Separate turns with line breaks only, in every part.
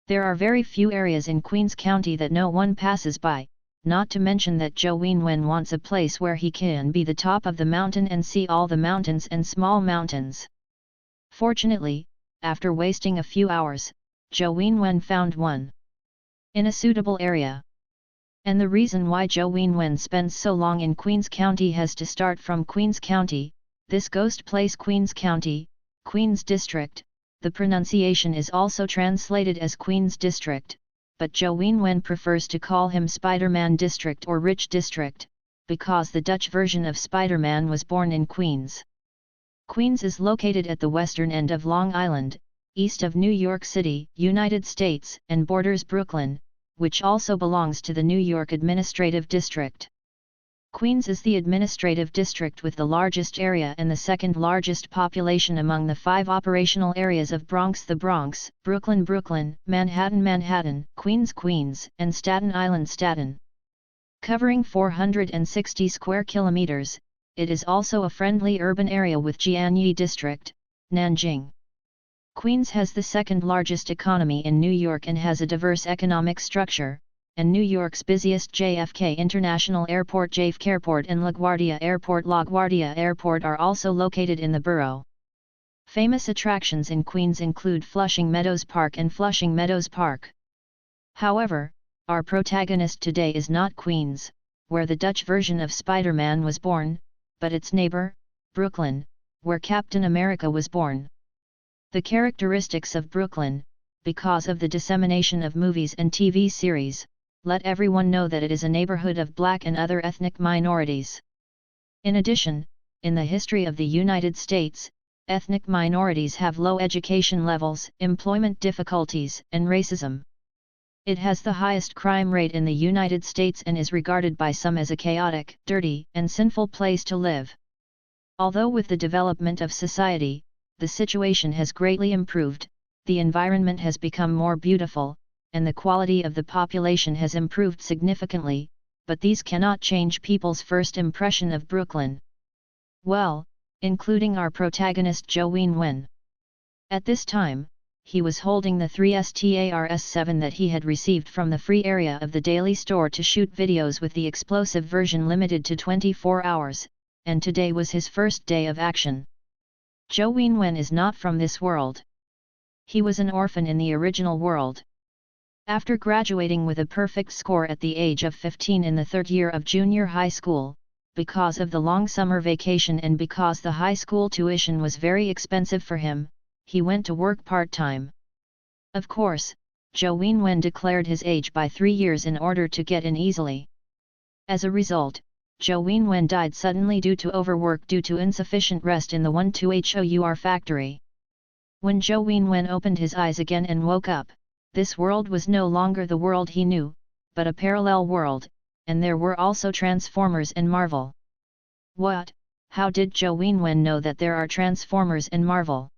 There are very few areas in Queens County that no one passes by, not to mention that Zhou Yinwen wants a place where he can be the top of the mountain and see all the mountains and small mountains. Fortunately, after wasting a few hours, Zhou Yinwen found one in a suitable area. And the reason why Zhou Yinwen spends so long in Queens County has to start from Queens County, this ghost place Queens County, Queens District. The pronunciation is also translated as Queens District, but Zhou Yinwen prefers to call him Spider-Man District or Rich District, because the Dutch version of Spider-Man was born in Queens. Queens is located at the western end of Long Island, east of New York City, United States, and borders Brooklyn, which also belongs to the New York Administrative District. Queens is the administrative district with the largest area and the second largest population among the 5 operational areas of Bronx: the Bronx, Brooklyn, Brooklyn, Manhattan, Manhattan, Queens, Queens, and Staten Island, Staten. Covering 460 square kilometers, it is also a friendly urban area with Jianyi District, Nanjing. Queens has the second largest economy in New York and has a diverse economic structure, and New York's busiest JFK International Airport, JFK Airport, and LaGuardia Airport are also located in the borough. Famous attractions in Queens include Flushing Meadows Park and Flushing Meadows Park. However, our protagonist today is not Queens, where the Dutch version of Spider-Man was born, but its neighbor, Brooklyn, where Captain America was born. The characteristics of Brooklyn, because of the dissemination of movies and TV series, let everyone know that it is a neighborhood of black and other ethnic minorities. In addition, in the history of the United States, ethnic minorities have low education levels, employment difficulties, and racism. It has the highest crime rate in the United States and is regarded by some as a chaotic, dirty, and sinful place to live. Although with the development of society, the situation has greatly improved, the environment has become more beautiful, and the quality of the population has improved significantly, but these cannot change people's first impression of Brooklyn. Well, including our protagonist Zhou Yinwen. At this time, he was holding the 3STARS-7 that he had received from the free area of the Daily Store to shoot videos with the explosive version limited to 24 hours, and today was his first day of action. Zhou Yinwen is not from this world. He was an orphan in the original world. After graduating with a perfect score at the age of 15 in the 3rd year of junior high school, because of the long summer vacation and because the high school tuition was very expensive for him, he went to work part-time. Of course, Zhou Yinwen declared his age by 3 years in order to get in easily. As a result, Zhou Yinwen died suddenly due to overwork due to insufficient rest in the 12HOUR factory. When Zhou Yinwen opened his eyes again and woke up, this world was no longer the world he knew, but a parallel world, and there were also Transformers and Marvel. What? How did Zhou Yinwen know that there are Transformers and Marvel?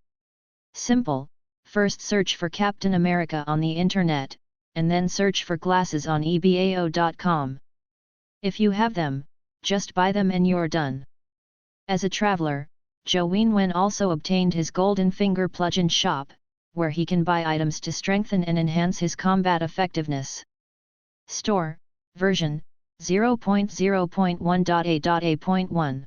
Simple, first search for Captain America on the internet, and then search for glasses on ebay.com. If you have them, just buy them and you're done. As a traveler, Zhou Yinwen also obtained his golden finger plugin shop, where he can buy items to strengthen and enhance his combat effectiveness. Store, version 0.0.1.a.a.1.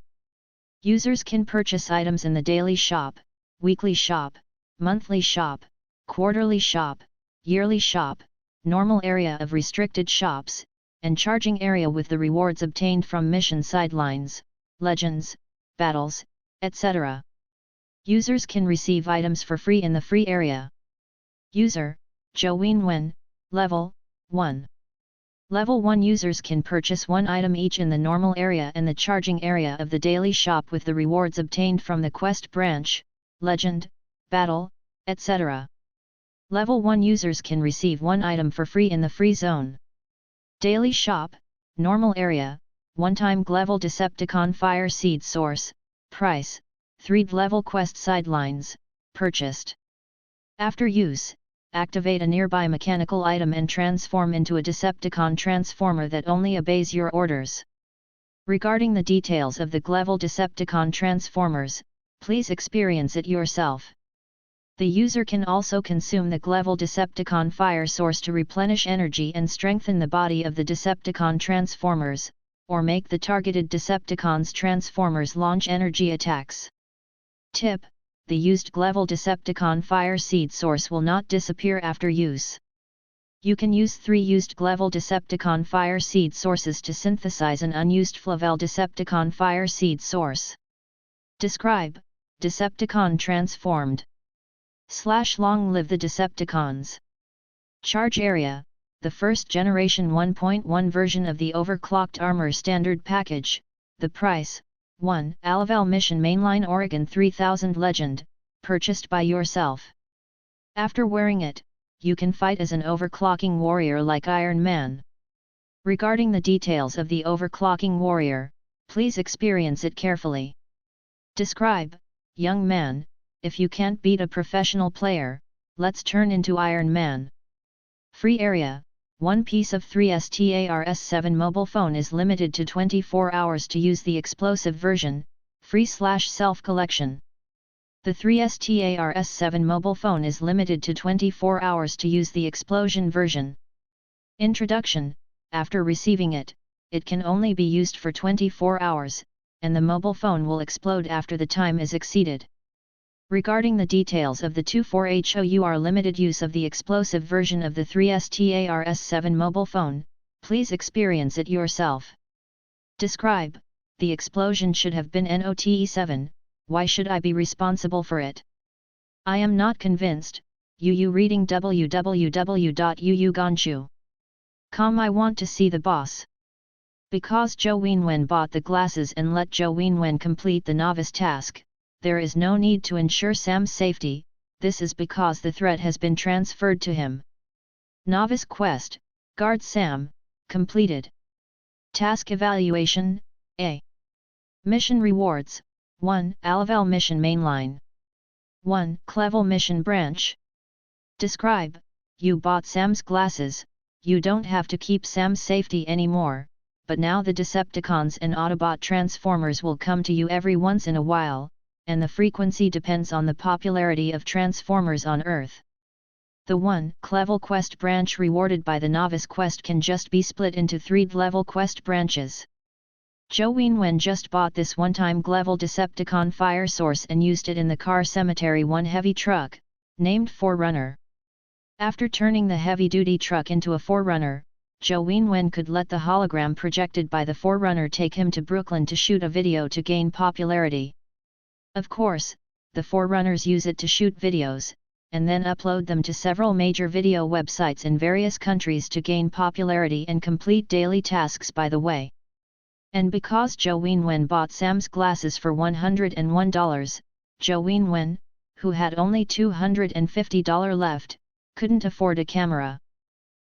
Users can purchase items in the daily shop, weekly shop, monthly shop, quarterly shop, yearly shop, normal area of restricted shops, and charging area with the rewards obtained from mission sidelines, legends, battles, etc. Users can receive items for free in the free area. User, Zhou Yinwen, Level 1. Level 1 users can purchase one item each in the normal area and the charging area of the daily shop with the rewards obtained from the quest branch, legend, battle, etc. Level 1 users can receive one item for free in the free zone. Daily shop, normal area, one-time level Decepticon Fire Seed Source, price, 3 level quest sidelines, purchased. After use, activate a nearby mechanical item and transform into a Decepticon transformer that only obeys your orders. Regarding the details of the level Decepticon transformers, please experience it yourself. The user can also consume the Glevel Decepticon Fire Source to replenish energy and strengthen the body of the Decepticon Transformers, or make the targeted Decepticons Transformers launch energy attacks. Tip: the used Glevel Decepticon Fire Seed Source will not disappear after use. You can use 3 used Glevel Decepticon Fire Seed Sources to synthesize an unused Flavel Decepticon Fire Seed Source. Describe: Decepticon transformed. / long live the Decepticons. Charge area: the first generation 1.1 version of the overclocked armor standard package. The price: 1. Alavel Mission Mainline Oregon 3000 Legend, purchased by yourself. After wearing it, you can fight as an overclocking warrior like Iron Man. Regarding the details of the overclocking warrior, please experience it carefully. Describe: young man, if you can't beat a professional player, let's turn into Iron Man. Free area: one piece of 3STARS7 mobile phone is limited to 24 hours to use the explosive version, free/self collection. The 3STARS7 mobile phone is limited to 24 hours to use the explosion version. Introduction: after receiving it, it can only be used for 24 hours, and the mobile phone will explode after the time is exceeded. Regarding the details of the 24HOUR limited use of the explosive version of the 3STARS7 mobile phone, please experience it yourself. Describe: the explosion should have been NOTE7, why should I be responsible for it? I am not convinced. UU reading www.uuganshu.com. I want to see the boss. Because Zhou Wenwen bought the glasses and let Zhou Wenwen complete the novice task, there is no need to ensure Sam's safety. This is because the threat has been transferred to him. Novice Quest, Guard Sam, completed. Task Evaluation, A. Mission Rewards, 1. Alavel Mission Mainline. 1. Clevel Mission Branch. Describe: you bought Sam's glasses, you don't have to keep Sam's safety anymore, but now the Decepticons and Autobot Transformers will come to you every once in a while, and the frequency depends on the popularity of Transformers on Earth. The 1. Clevel Quest branch rewarded by the Novice Quest can just be split into 3 level quest branches. Zhou Wenwen just bought this one-time Glevel Decepticon Fire Source and used it in the Car Cemetery 1 heavy truck, named Forerunner. After turning the heavy-duty truck into a Forerunner, Zhou Wenwen could let the hologram projected by the Forerunner take him to Brooklyn to shoot a video to gain popularity. Of course, the Forerunners use it to shoot videos, and then upload them to several major video websites in various countries to gain popularity and complete daily tasks by the way. And because Zhou Wenwen bought Sam's glasses for $101, Zhou Wenwen, who had only $250 left, couldn't afford a camera.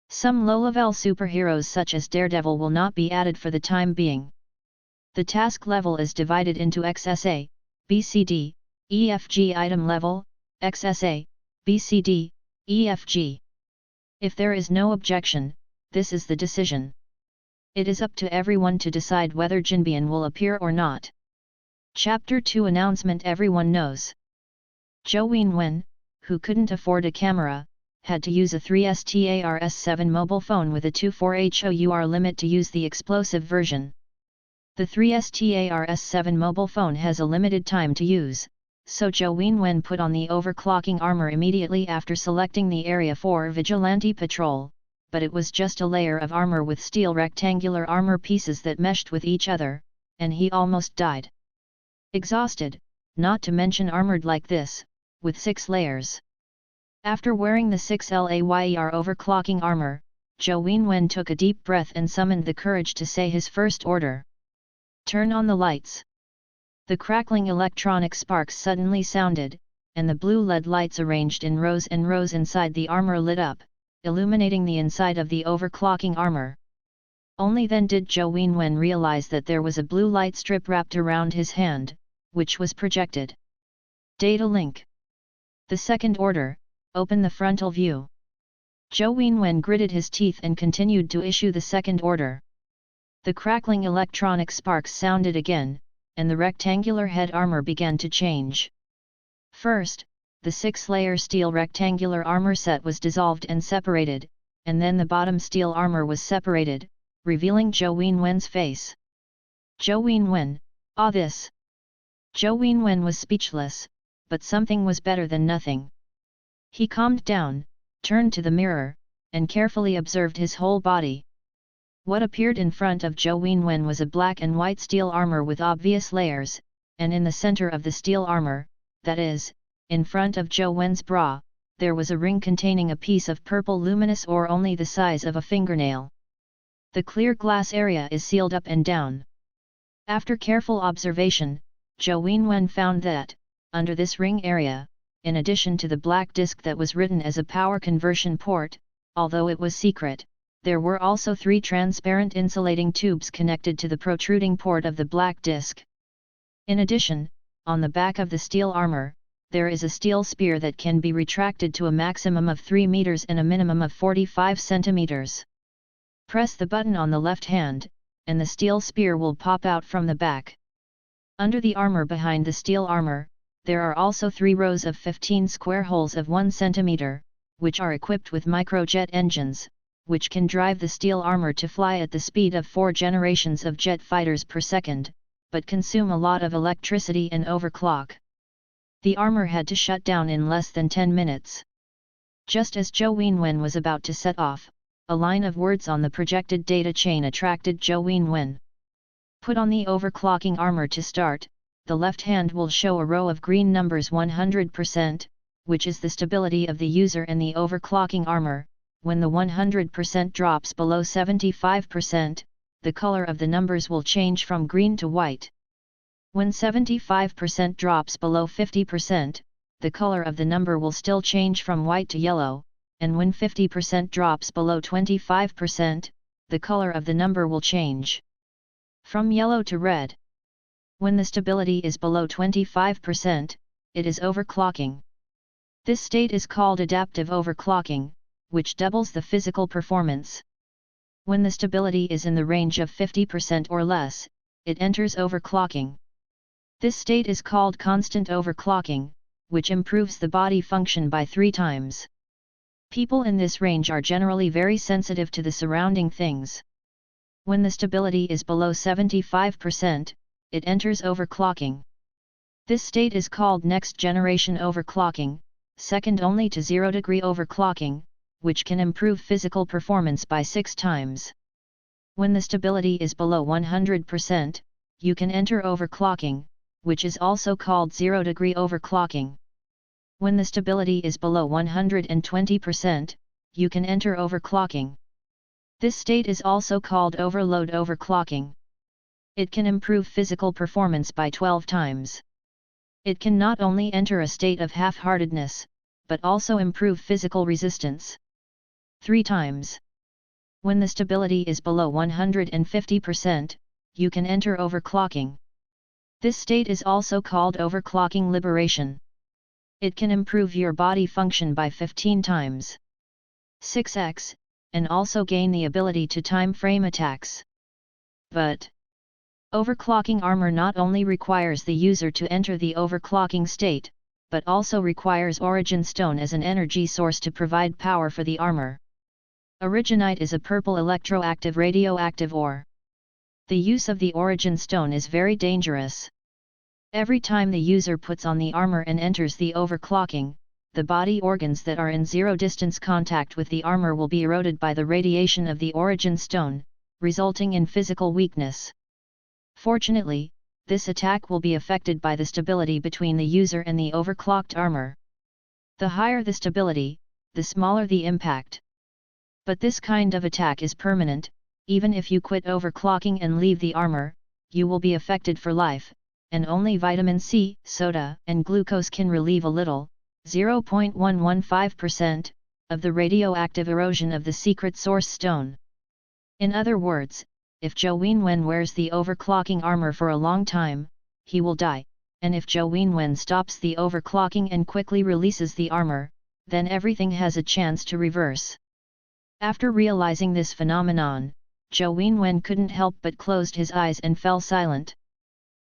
Some low-level superheroes such as Daredevil will not be added for the time being. The task level is divided into XSA, BCD, EFG item level, XSA, BCD, EFG. If there is no objection, this is the decision. It is up to everyone to decide whether Jinbian will appear or not. Chapter 2 Announcement. Everyone knows. Zhou Wenwen, who couldn't afford a camera, had to use a 3STARS7 mobile phone with a 24HOUR limit to use the explosive version. The 3STARS7 mobile phone has a limited time to use, so Zhou Wenwen put on the overclocking armor immediately after selecting the area for Vigilante Patrol, but it was just a layer of armor with steel rectangular armor pieces that meshed with each other, and he almost died. Exhausted, not to mention armored like this, with 6 layers. After wearing the 6 layer overclocking armor, Zhou Wenwen took a deep breath and summoned the courage to say his first order. Turn on the lights. The crackling electronic sparks suddenly sounded, and the blue LED lights arranged in rows and rows inside the armor lit up, illuminating the inside of the overclocking armor. Only then did Zhou Wenwen realize that there was a blue light strip wrapped around his hand, which was projected. Data link. The second order, open the frontal view. Zhou Wenwen gritted his teeth and continued to issue the second order. The crackling electronic sparks sounded again, and the rectangular head armor began to change. First, the 6-layer steel rectangular armor set was dissolved and separated, and then the bottom steel armor was separated, revealing Zhou Yinwen's face. Zhou Yinwen, ah this! Zhou Yinwen was speechless, but something was better than nothing. He calmed down, turned to the mirror, and carefully observed his whole body. What appeared in front of Zhou Yinwen was a black and white steel armor with obvious layers, and in the center of the steel armor, that is, in front of Zhou Wen's bra, there was a ring containing a piece of purple luminous ore only the size of a fingernail. The clear glass area is sealed up and down. After careful observation, Zhou Yinwen found that, under this ring area, in addition to the black disc that was written as a power conversion port, although it was secret, there were also 3 transparent insulating tubes connected to the protruding port of the black disc. In addition, on the back of the steel armor, there is a steel spear that can be retracted to a maximum of 3 meters and a minimum of 45 centimeters. Press the button on the left hand, and the steel spear will pop out from the back. Under the armor behind the steel armor, there are also 3 rows of 15 square holes of 1 centimeter, which are equipped with microjet engines, which can drive the steel armor to fly at the speed of 4 generations of jet fighters per second, but consume a lot of electricity and overclock. The armor had to shut down in less than 10 minutes. Just as Zhou Yinwen was about to set off, a line of words on the projected data chain attracted Zhou Yinwen. Put on the overclocking armor to start. The left hand will show a row of green numbers 100%, which is the stability of the user and the overclocking armor. When the 100% drops below 75%, the color of the numbers will change from green to white. When 75% drops below 50%, the color of the number will still change from white to yellow, and when 50% drops below 25%, the color of the number will change from yellow to red. When the stability is below 25%, it is overclocking. This state is called adaptive overclocking, which doubles the physical performance. When the stability is in the range of 50% or less, it enters overclocking. This state is called constant overclocking, which improves the body function by 3 times. People in this range are generally very sensitive to the surrounding things. When the stability is below 75%, it enters overclocking. This state is called next generation overclocking, second only to 0-degree overclocking, which can improve physical performance by 6 times. When the stability is below 100%, you can enter overclocking, which is also called 0-degree overclocking. When the stability is below 120%, you can enter overclocking. This state is also called overload overclocking. It can improve physical performance by 12 times. It can not only enter a state of half-heartedness, but also improve physical resistance. 3 times. When the stability is below 150%, you can enter overclocking. This state is also called overclocking liberation. It can improve your body function by 15 times. 6x, and also gain the ability to time frame attacks. But overclocking armor not only requires the user to enter the overclocking state, but also requires origin stone as an energy source to provide power for the armor. Originite is a purple electroactive radioactive ore. The use of the origin stone is very dangerous. Every time the user puts on the armor and enters the overclocking, the body organs that are in zero-distance contact with the armor will be eroded by the radiation of the origin stone, resulting in physical weakness. Fortunately, this attack will be affected by the stability between the user and the overclocked armor. The higher the stability, the smaller the impact. But this kind of attack is permanent. Even if you quit overclocking and leave the armor, you will be affected for life, and only vitamin C, soda, and glucose can relieve a little, 0.115%, of the radioactive erosion of the secret source stone. In other words, if Zhou Yinwen wears the overclocking armor for a long time, he will die, and if Zhou Yinwen stops the overclocking and quickly releases the armor, then everything has a chance to reverse. After realizing this phenomenon, Zhou Yinwen couldn't help but closed his eyes and fell silent.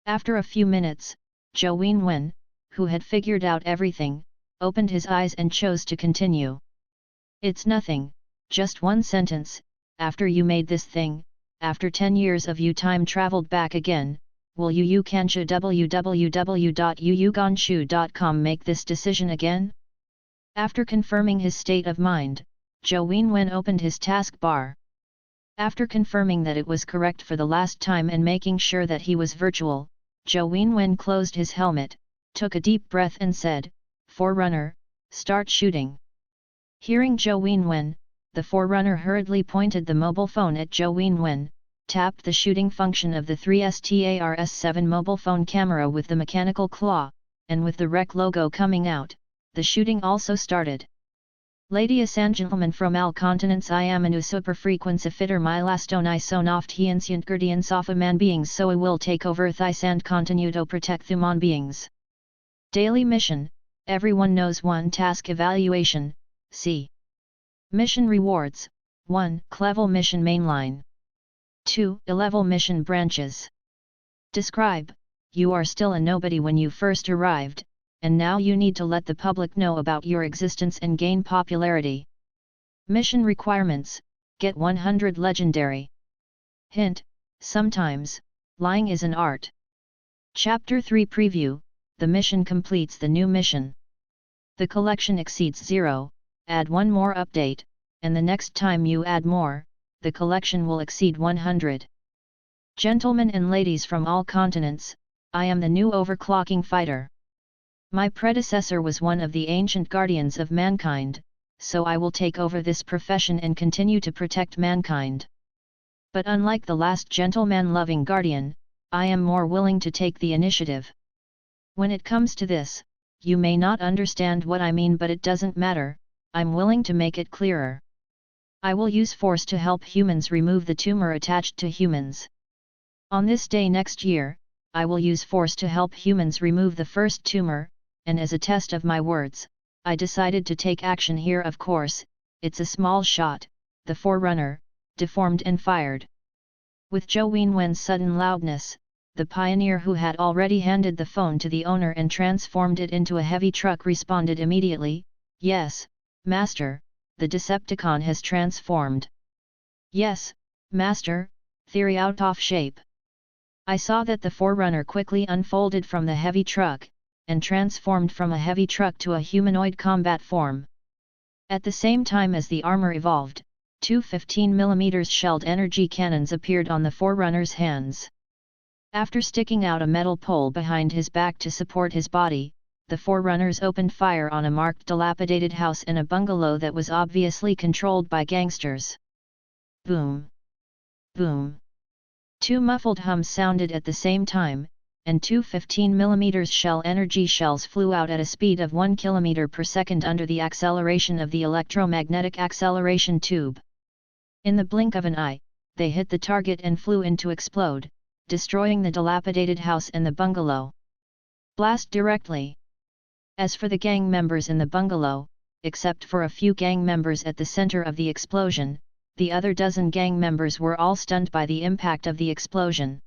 After a few minutes, Zhou Yinwen, who had figured out everything, opened his eyes and chose to continue. It's nothing, just one sentence. After you made this thing, after 10 years of you time traveled back again, will you Kansha www.uuganshu.com make this decision again? After confirming his state of mind, Zhou Wenwen opened his taskbar. After confirming that it was correct for the last time and making sure that he was virtual, Zhou Wenwen closed his helmet, took a deep breath and said, "Forerunner, start shooting." Hearing Zhou Wenwen, the Forerunner hurriedly pointed the mobile phone at Zhou Wenwen, tapped the shooting function of the 3STARS-7 mobile phone camera with the mechanical claw, and with the REC logo coming out, the shooting also started. Ladies and gentlemen from all continents, I am a new super frequency fitter my laston I so oft he ancient guardians of a man beings so I will take over thys and continue to protect human beings. Daily mission, everyone knows 1 task evaluation, c. Mission rewards, 1 level mission mainline. 2 level mission branches. Describe, you are still a nobody when you first arrived, and now you need to let the public know about your existence and gain popularity. Mission requirements, get 100 legendary. Hint, sometimes, lying is an art. Chapter 3 Preview, the mission completes the new mission. The collection exceeds 0, add 1 more update, and the next time you add more, the collection will exceed 100. Gentlemen and ladies from all continents, I am the new overclocking fighter. My predecessor was one of the ancient guardians of mankind, so I will take over this profession and continue to protect mankind. But unlike the last gentleman-loving guardian, I am more willing to take the initiative. When it comes to this, you may not understand what I mean, but it doesn't matter, I'm willing to make it clearer. I will use force to help humans remove the tumor attached to humans. On this day next year, I will use force to help humans remove the first tumor, and as a test of my words, I decided to take action here. Of course, it's a small shot, the Forerunner, deformed and fired. With Zhou Wenwen's sudden loudness, the pioneer who had already handed the phone to the owner and transformed it into a heavy truck responded immediately, "Yes, Master, the Decepticon has transformed." "Yes, Master, theory out of shape." I saw that the Forerunner quickly unfolded from the heavy truck, and transformed from a heavy truck to a humanoid combat form. At the same time as the armor evolved, 2 15mm shelled energy cannons appeared on the Forerunner's hands. After sticking out a metal pole behind his back to support his body, the Forerunners opened fire on a marked dilapidated house and a bungalow that was obviously controlled by gangsters. Boom! Boom! 2 muffled hums sounded at the same time, and 2 15mm shell energy shells flew out at a speed of 1 km per second under the acceleration of the electromagnetic acceleration tube. In the blink of an eye, they hit the target and flew in to explode, destroying the dilapidated house and the bungalow. Blast directly. As for the gang members in the bungalow, except for a few gang members at the center of the explosion, the other dozen gang members were all stunned by the impact of the explosion.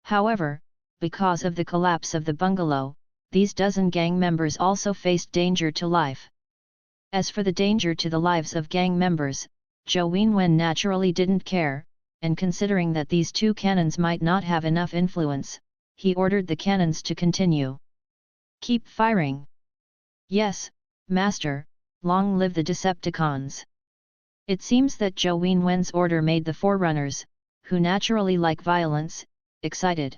However, because of the collapse of the bungalow, these dozen gang members also faced danger to life. As for the danger to the lives of gang members, Zhou Wenwen naturally didn't care, and considering that these 2 cannons might not have enough influence, he ordered the cannons to continue. "Keep firing." "Yes, Master, long live the Decepticons." It seems that Zhou Wenwen's order made the Forerunners, who naturally like violence, excited.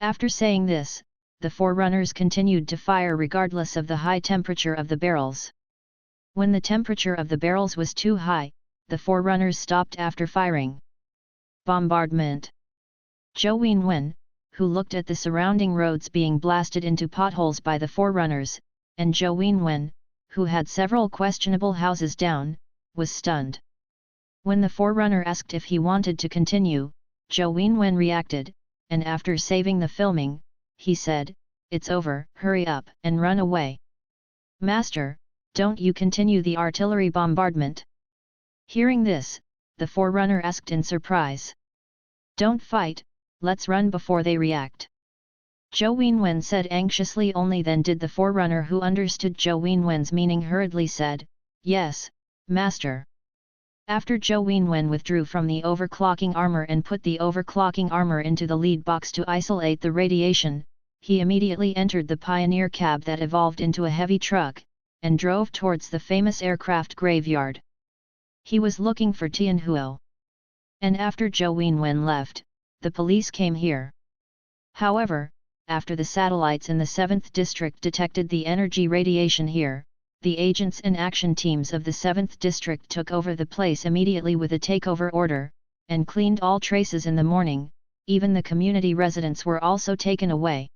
After saying this, the Forerunners continued to fire regardless of the high temperature of the barrels. When the temperature of the barrels was too high, the Forerunners stopped after firing. Bombardment. Zhou Wenwen, who looked at the surrounding roads being blasted into potholes by the Forerunners, and Zhou Wenwen, who had several questionable houses down, was stunned. When the Forerunner asked if he wanted to continue, Zhou Wenwen reacted, and after saving the filming, he said, "It's over, hurry up and run away." "Master, don't you continue the artillery bombardment?" Hearing this, the Forerunner asked in surprise. "Don't fight, let's run before they react." Zhou Wenwen said anxiously. Only then did the forerunner, who understood Zhou Wenwen's meaning, hurriedly said, "Yes, master." After Zhou Wenwen withdrew from the overclocking armor and put the overclocking armor into the lead box to isolate the radiation, he immediately entered the pioneer cab that evolved into a heavy truck, and drove towards the famous aircraft graveyard. He was looking for Tianhuo. And after Zhou Wenwen left, the police came here. However, after the satellites in the 7th district detected the energy radiation here, the agents and action teams of the 7th district took over the place immediately with a takeover order, and cleaned all traces in the morning. Even the community residents were also taken away.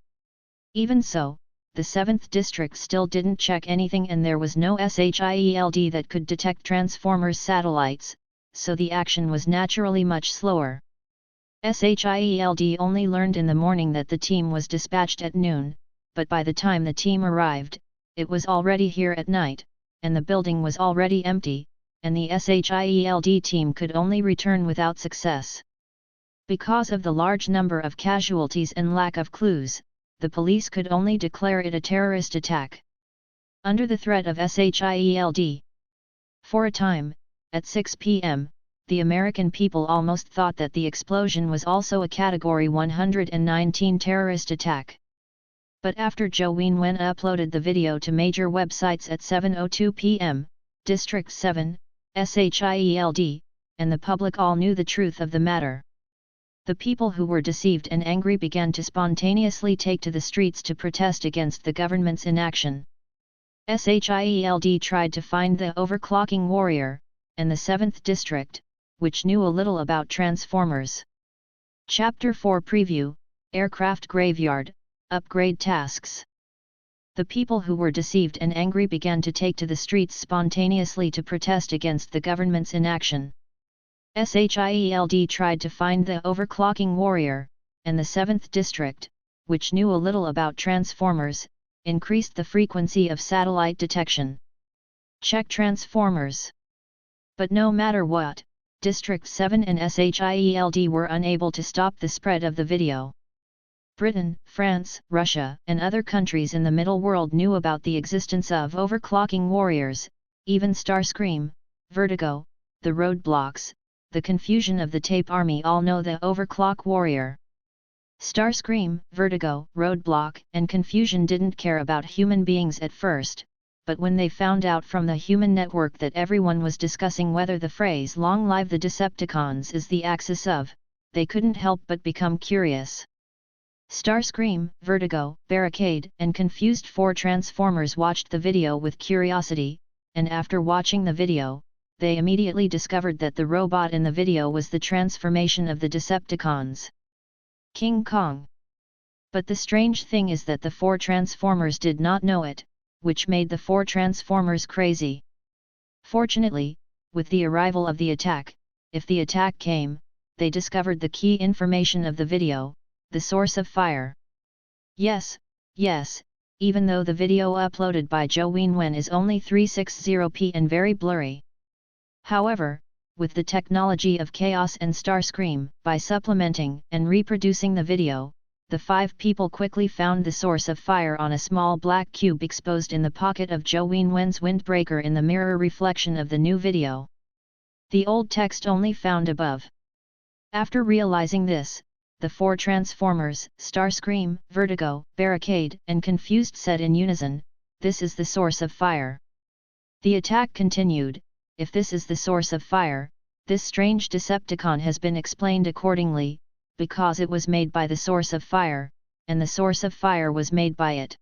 Even so, the 7th district still didn't check anything, and there was no SHIELD that could detect Transformers satellites, so the action was naturally much slower. SHIELD only learned in the morning that the team was dispatched at noon, but by the time the team arrived, it was already here at night, and the building was already empty, and the SHIELD team could only return without success. Because of the large number of casualties and lack of clues, the police could only declare it a terrorist attack. Under the threat of SHIELD. For a time, at 6 p.m., the American people almost thought that the explosion was also a Category 119 terrorist attack. But after Zhou Wenwen uploaded the video to major websites at 7:02 p.m., District 7, SHIELD, and the public all knew the truth of the matter. The people who were deceived and angry began to spontaneously take to the streets to protest against the government's inaction. SHIELD tried to find the overclocking warrior, and the 7th district, which knew a little about Transformers. Chapter 4 Preview, Aircraft Graveyard, Upgrade Tasks. The people who were deceived and angry began to take to the streets spontaneously to protest against the government's inaction. SHIELD tried to find the overclocking warrior, and the 7th district, which knew a little about Transformers, increased the frequency of satellite detection. Check Transformers. But no matter what, District 7 and SHIELD were unable to stop the spread of the video. Britain, France, Russia, and other countries in the Middle World knew about the existence of overclocking warriors, even Starscream, Vertigo, the roadblocks, the confusion of the tape army all know the overclock warrior. Starscream, Vertigo, Roadblock, and Confusion didn't care about human beings at first, but when they found out from the human network that everyone was discussing whether the phrase "Long live the Decepticons" is the axis of, they couldn't help but become curious. Starscream, Vertigo, Barricade, and confused 4 Transformers watched the video with curiosity, and after watching the video, they immediately discovered that the robot in the video was the transformation of the Decepticons. King Kong. But the strange thing is that the 4 Transformers did not know it, which made the 4 Transformers crazy. Fortunately, with the arrival of the attack, if the attack came, they discovered the key information of the video, the source of fire. Yes, even though the video uploaded by Zhou Wenwen is only 360p and very blurry. However, with the technology of Chaos and Starscream, by supplementing and reproducing the video, the 5 people quickly found the source of fire on a small black cube exposed in the pocket of Zhou Wenwen's windbreaker in the mirror reflection of the new video. The old text only found above. After realizing this, the 4 Transformers, Starscream, Vertigo, Barricade, and Confused said in unison, "This is the source of fire." The attack continued. If this is the source of fire, this strange Decepticon has been explained accordingly, because it was made by the source of fire, and the source of fire was made by it.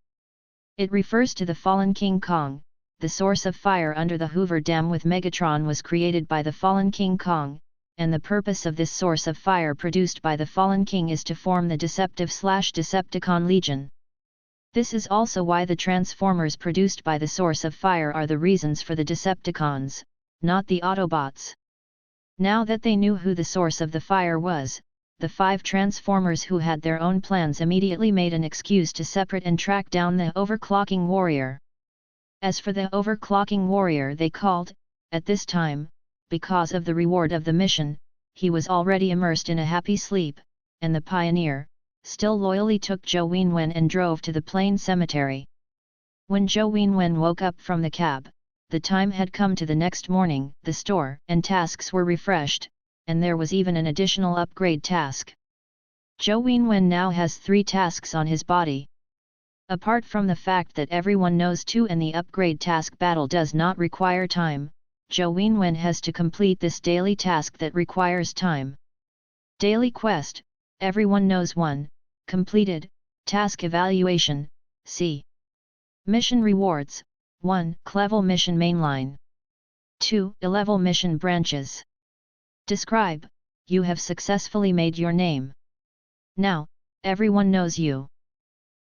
It refers to the fallen King Kong. The source of fire under the Hoover Dam with Megatron was created by the fallen King Kong, and the purpose of this source of fire produced by the fallen king is to form the Deceptive/Decepticon Legion. This is also why the Transformers produced by the source of fire are the reasons for the Decepticons, not the Autobots. Now that they knew who the source of the fire was, the 5 Transformers who had their own plans immediately made an excuse to separate and track down the overclocking warrior. As for the overclocking warrior they called, at this time, because of the reward of the mission, he was already immersed in a happy sleep, and the pioneer, still loyally took Zhou Wenwen and drove to the plain cemetery. When Zhou Wenwen woke up from the cab, the time had come to the next morning, the store and tasks were refreshed, and there was even an additional upgrade task. Zhou Wenwen now has 3 tasks on his body. Apart from the fact that everyone knows too and the upgrade task battle does not require time, Zhou Wenwen has to complete this daily task that requires time. Daily quest, everyone knows 1, completed, task evaluation, c. Mission rewards, 1. Level mission mainline. 2. Level mission branches. Describe, you have successfully made your name. Now, everyone knows you.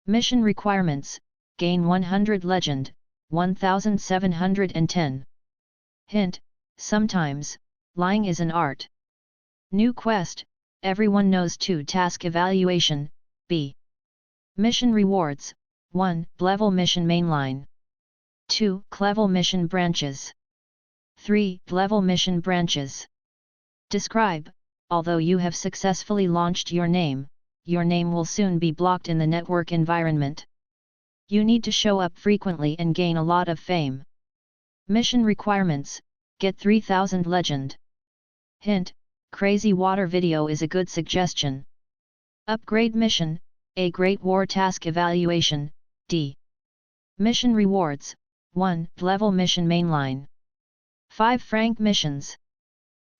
Mission requirements, gain 100 legend, 1710. Hint, sometimes, lying is an art. New quest, everyone knows 2 task evaluation, b. Mission rewards, 1. Level mission mainline. 2. Level mission branches. 3. Level mission branches. Describe, although you have successfully launched your name will soon be blocked in the network environment. You need to show up frequently and gain a lot of fame. Mission requirements, get 3000 legend. Hint, crazy water video is a good suggestion. Upgrade mission, a Great War task evaluation, d. Mission rewards, 1. Level mission mainline. 5 frank missions.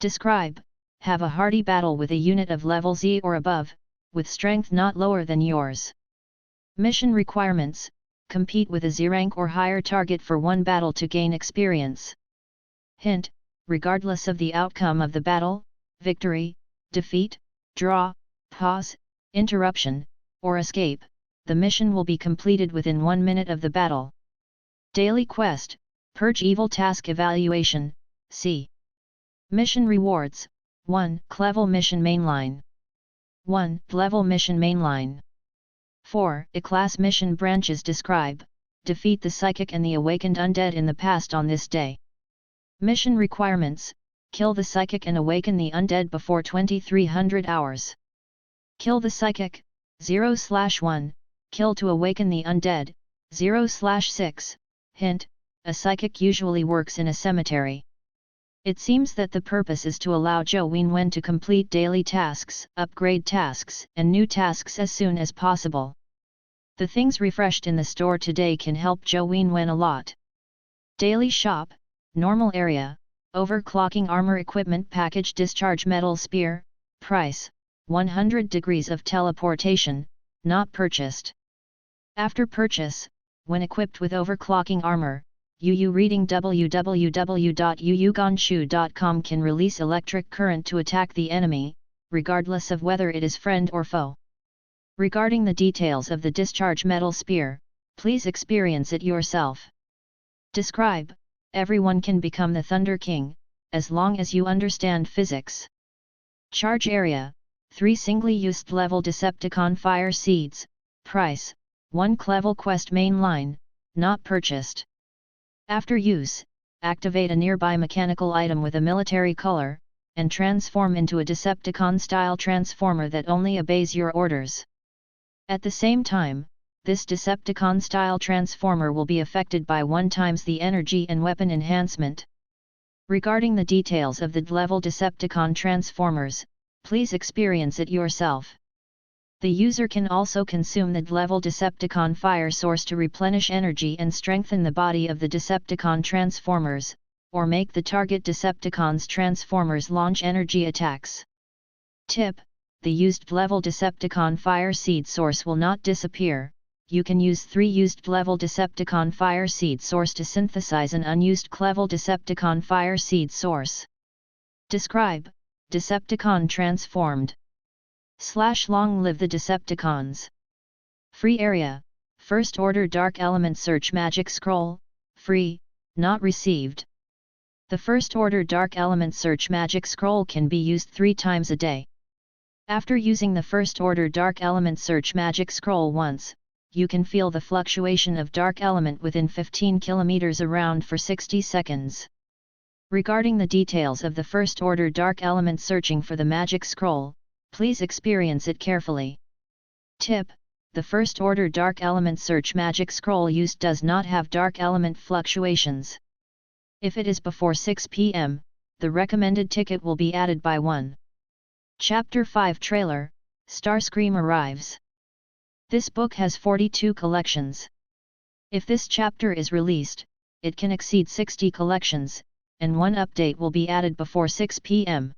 Describe, have a hardy battle with a unit of level Z or above, with strength not lower than yours. Mission requirements, compete with a Z rank or higher target for 1 battle to gain experience. Hint, regardless of the outcome of the battle, victory, defeat, draw, pause, interruption, or escape, the mission will be completed within 1 minute of the battle. Daily quest, purge evil task evaluation, c. Mission rewards, 1. Level mission mainline. 1. Level mission mainline. 4. A-class mission branches. Describe, defeat the psychic and the awakened undead in the past on this day. Mission requirements, kill the psychic and awaken the undead before 2300 hours. Kill the psychic, 0/1, kill to awaken the undead, 0/6. Hint, a psychic usually works in a cemetery. It seems that the purpose is to allow Zhou Wenwen to complete daily tasks, upgrade tasks, and new tasks as soon as possible. The things refreshed in the store today can help Zhou Wenwen a lot. Daily shop, normal area, overclocking armor equipment package discharge metal spear, price, 100 degrees of teleportation, not purchased. After purchase, when equipped with overclocking armor, UU reading www.uuganshu.com can release electric current to attack the enemy, regardless of whether it is friend or foe. Regarding the details of the discharge metal spear, please experience it yourself. Describe, everyone can become the Thunder King, as long as you understand physics. Charge area, 3 singly used level Decepticon fire seeds, price, 1 level quest main line, not purchased. After use, activate a nearby mechanical item with a military color, and transform into a Decepticon-style transformer that only obeys your orders. At the same time, this Decepticon-style transformer will be affected by 1 times the energy and weapon enhancement. Regarding the details of the D-level Decepticon transformers, please experience it yourself. The user can also consume the D-level Decepticon fire source to replenish energy and strengthen the body of the Decepticon transformers, or make the target Decepticon's transformers launch energy attacks. Tip: the used D-level Decepticon fire seed source will not disappear. You can use 3 used D-level Decepticon fire seed source to synthesize an unused D-level Decepticon fire seed source. Describe, Decepticon transformed. Long live the Decepticons. Free area, First Order Dark Element Search Magic Scroll, free, not received. The First Order Dark Element Search Magic Scroll can be used 3 times a day. After using the First Order Dark Element Search Magic Scroll once, you can feel the fluctuation of Dark Element within 15 km around for 60 seconds. Regarding the details of the First Order Dark Element searching for the Magic Scroll, please experience it carefully. Tip: the first order dark element search magic scroll used does not have dark element fluctuations. If it is before 6 p.m., the recommended ticket will be added by 1. Chapter 5 Trailer: Starscream arrives. This book has 42 collections. If this chapter is released, it can exceed 60 collections, and one update will be added before 6 p.m.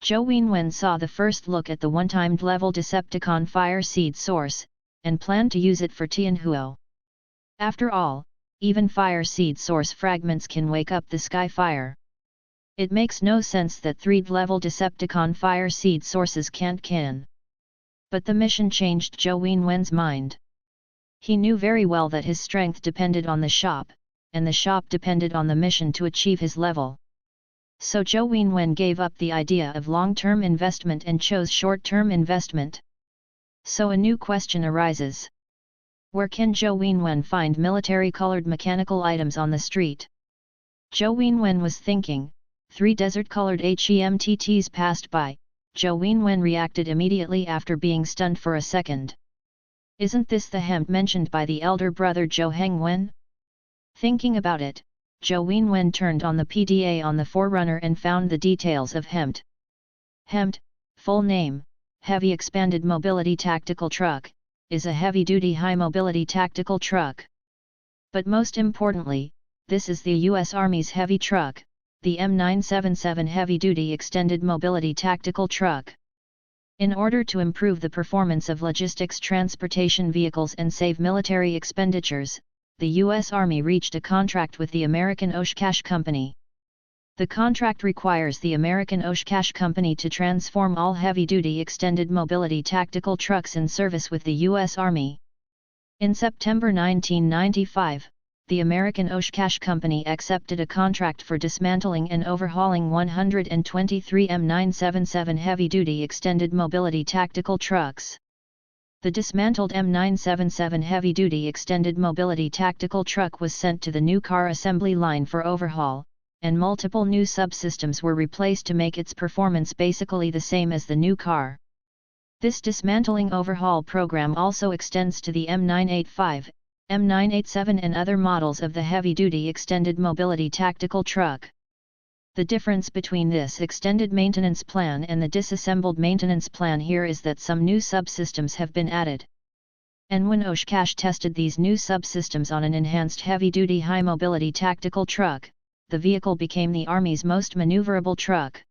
Joe Wen saw the first look at the one-timed level Decepticon Fire Seed Source, and planned to use it for Tianhuo. After all, even Fire Seed Source fragments can wake up the sky fire. It makes no sense that 3rd level Decepticon Fire Seed Sources can. But the mission changed Joe Wen's mind. He knew very well that his strength depended on the shop, and the shop depended on the mission to achieve his level. So Joe Wen gave up the idea of long-term investment and chose short-term investment. So a new question arises. Where can Joe Wen find military-colored mechanical items on the street? Joe Wen was thinking. 3 desert-colored HEMTTs passed by. Joe Wen reacted immediately after being stunned for a second. Isn't this the HEMT mentioned by the elder brother Joe Hengwen? Thinking about it, Joe Wen turned on the PDA on the Forerunner and found the details of HEMT. HEMT, full name, Heavy Expanded Mobility Tactical Truck, is a heavy-duty high-mobility tactical truck. But most importantly, this is the U.S. Army's heavy truck, the M977 Heavy-Duty Extended Mobility Tactical Truck. In order to improve the performance of logistics transportation vehicles and save military expenditures, the U.S. Army reached a contract with the American Oshkosh Company. The contract requires the American Oshkosh Company to transform all heavy-duty extended mobility tactical trucks in service with the U.S. Army. In September 1995, the American Oshkosh Company accepted a contract for dismantling and overhauling 123 M977 heavy-duty extended mobility tactical trucks. The dismantled M977 heavy-duty extended mobility tactical truck was sent to the new car assembly line for overhaul, and multiple new subsystems were replaced to make its performance basically the same as the new car. This dismantling overhaul program also extends to the M985, M987 and other models of the heavy-duty extended mobility tactical truck. The difference between this extended maintenance plan and the disassembled maintenance plan here is that some new subsystems have been added. And when Oshkosh tested these new subsystems on an enhanced heavy-duty high-mobility tactical truck, the vehicle became the Army's most maneuverable truck.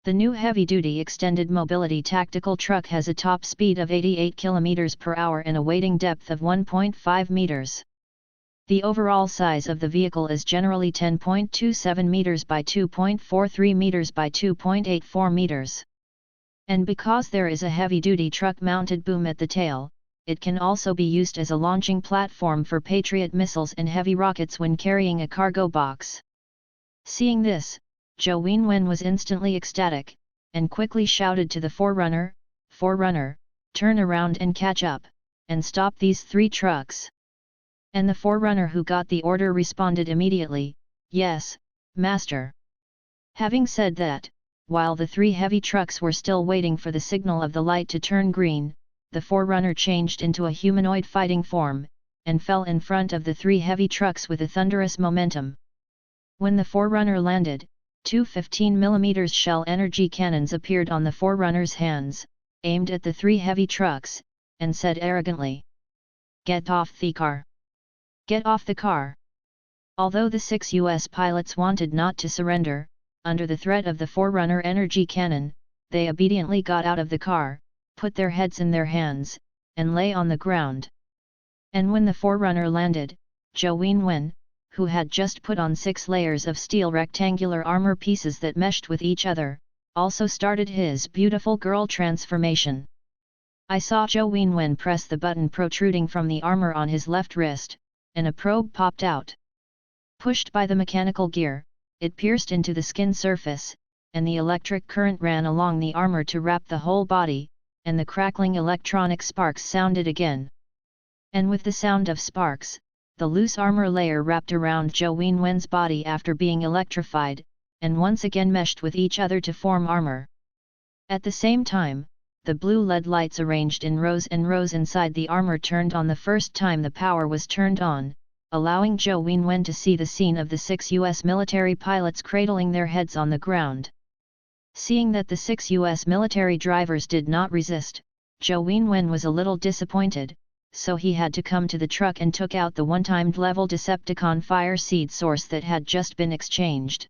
The new heavy-duty extended mobility tactical truck has a top speed of 88 km per hour and a weighting depth of 1.5 meters. The overall size of the vehicle is generally 10.27 meters by 2.43 meters by 2.84 meters. And because there is a heavy-duty truck-mounted boom at the tail, it can also be used as a launching platform for Patriot missiles and heavy rockets when carrying a cargo box. Seeing this, Joe Wen was instantly ecstatic, and quickly shouted to the Forerunner, "Forerunner, turn around and catch up, and stop these 3 trucks." And the Forerunner who got the order responded immediately, "Yes, Master." Having said that, while the 3 heavy trucks were still waiting for the signal of the light to turn green, the Forerunner changed into a humanoid fighting form, and fell in front of the 3 heavy trucks with a thunderous momentum. When the Forerunner landed, 2 15mm shell energy cannons appeared on the Forerunner's hands, aimed at the 3 heavy trucks, and said arrogantly, "Get off the car! Get off the car!" Although the 6 U.S. pilots wanted not to surrender, under the threat of the Forerunner energy cannon, they obediently got out of the car, put their heads in their hands, and lay on the ground. And when the Forerunner landed, Joe Wen, who had just put on 6 layers of steel rectangular armor pieces that meshed with each other, also started his beautiful girl transformation. I saw Joe Wen press the button protruding from the armor on his left wrist, and a probe popped out. Pushed by the mechanical gear, it pierced into the skin surface, and the electric current ran along the armor to wrap the whole body, and the crackling electronic sparks sounded again. And with the sound of sparks, the loose armor layer wrapped around Joe Wen's body after being electrified, and once again meshed with each other to form armor. At the same time, the blue LED lights arranged in rows and rows inside the armor turned on the first time the power was turned on, allowing Zhou Wenwen to see the scene of the 6 U.S. military pilots cradling their heads on the ground. Seeing that the 6 U.S. military drivers did not resist, Zhou Wenwen was a little disappointed, so he had to come to the truck and took out the one-timed level Decepticon fire seed source that had just been exchanged.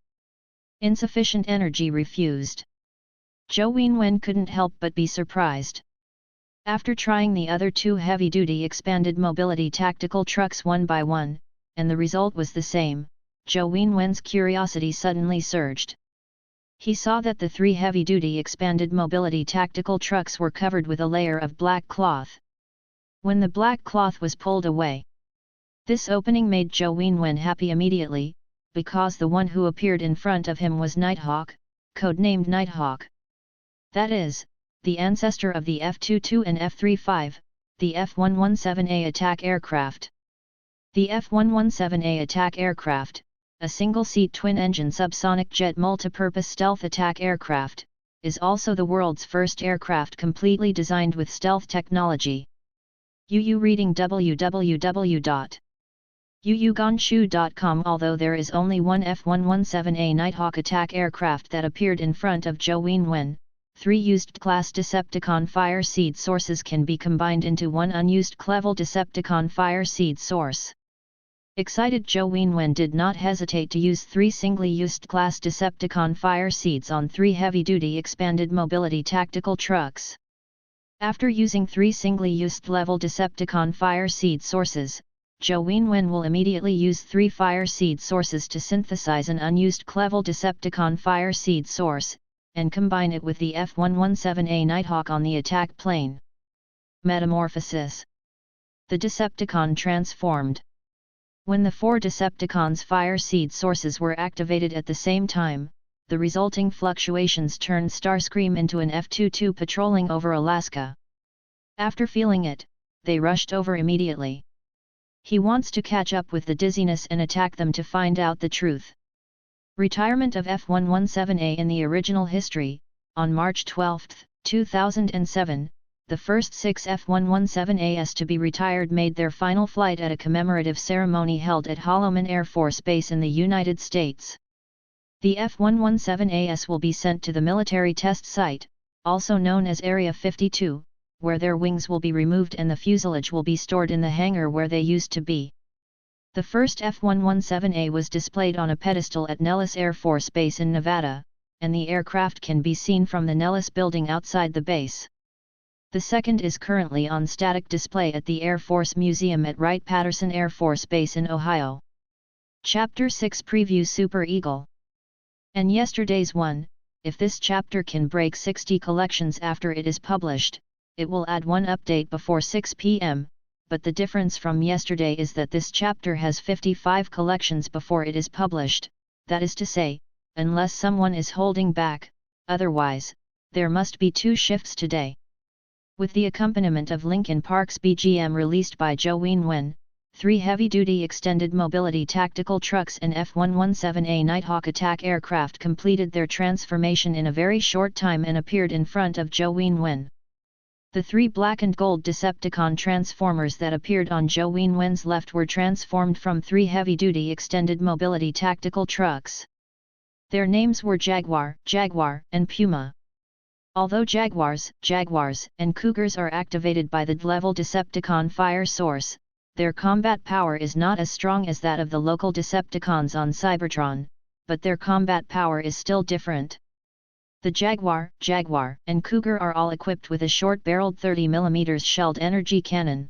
Insufficient energy refused. Zhou Wenwen couldn't help but be surprised. After trying the other 2 heavy-duty expanded mobility tactical trucks one by one, and the result was the same, Zhou Wenwen's curiosity suddenly surged. He saw that the 3 heavy-duty expanded mobility tactical trucks were covered with a layer of black cloth. When the black cloth was pulled away, this opening made Zhou Wenwen happy immediately, because the one who appeared in front of him was Nighthawk, codenamed Nighthawk. That is, the ancestor of the F-22 and F-35, the F-117A attack aircraft. The F-117A attack aircraft, a single-seat twin-engine subsonic jet multipurpose stealth attack aircraft, is also the world's first aircraft completely designed with stealth technology. UU reading www.uugonshu.com. Although there is only one F-117A Nighthawk attack aircraft that appeared in front of Zhou Wenwen, 3 used class Decepticon fire seed sources can be combined into one unused level Decepticon fire seed source. Excited Zhou Wenwen did not hesitate to use 3 singly used class Decepticon fire seeds on 3 heavy-duty expanded mobility tactical trucks. After using 3 singly used level Decepticon fire seed sources, Zhou Wenwen will immediately use 3 fire seed sources to synthesize an unused level Decepticon fire seed source, and combine it with the F-117A Nighthawk on the attack plane. Metamorphosis. The Decepticon transformed. When the 4 Decepticons' fire seed sources were activated at the same time, the resulting fluctuations turned Starscream into an F-22 patrolling over Alaska. After feeling it, they rushed over immediately. He wants to catch up with the dizziness and attack them to find out the truth. Retirement of F-117A. In the original history, on March 12, 2007, the first 6 F-117As to be retired made their final flight at a commemorative ceremony held at Holloman Air Force Base in the United States. The F-117As will be sent to the military test site, also known as Area 52, where their wings will be removed and the fuselage will be stored in the hangar where they used to be. The first F-117A was displayed on a pedestal at Nellis Air Force Base in Nevada, and the aircraft can be seen from the Nellis building outside the base. The second is currently on static display at the Air Force Museum at Wright-Patterson Air Force Base in Ohio. Chapter 6 Preview Super Eagle. And yesterday's one, if this chapter can break 60 collections after it is published, it will add one update before 6 p.m., but the difference from yesterday is that this chapter has 55 collections before it is published, that is to say, unless someone is holding back, otherwise, there must be 2 shifts today. With the accompaniment of Linkin Park's BGM released by Zhou Wenwen, 3 heavy-duty extended mobility tactical trucks and F-117A Nighthawk attack aircraft completed their transformation in a very short time and appeared in front of Zhou Wenwen. The 3 black and gold Decepticon transformers that appeared on Zhou Wenwen's left were transformed from 3 heavy-duty extended mobility tactical trucks. Their names were Jaguar, and Puma. Although Jaguars, and Cougars are activated by the level Decepticon fire source, their combat power is not as strong as that of the local Decepticons on Cybertron, but their combat power is still different. The Jaguar, and Cougar are all equipped with a short-barreled 30mm shelled energy cannon.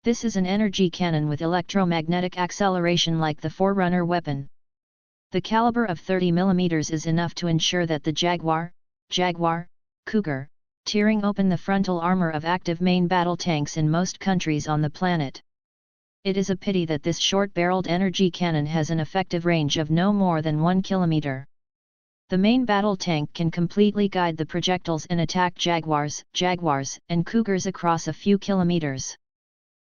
This is an energy cannon with electromagnetic acceleration like the Forerunner weapon. The caliber of 30mm is enough to ensure that the Jaguar, Cougar, tearing open the frontal armor of active main battle tanks in most countries on the planet. It is a pity that this short-barreled energy cannon has an effective range of no more than 1 kilometer. The main battle tank can completely guide the projectiles and attack Jaguars, and Cougars across a few kilometers.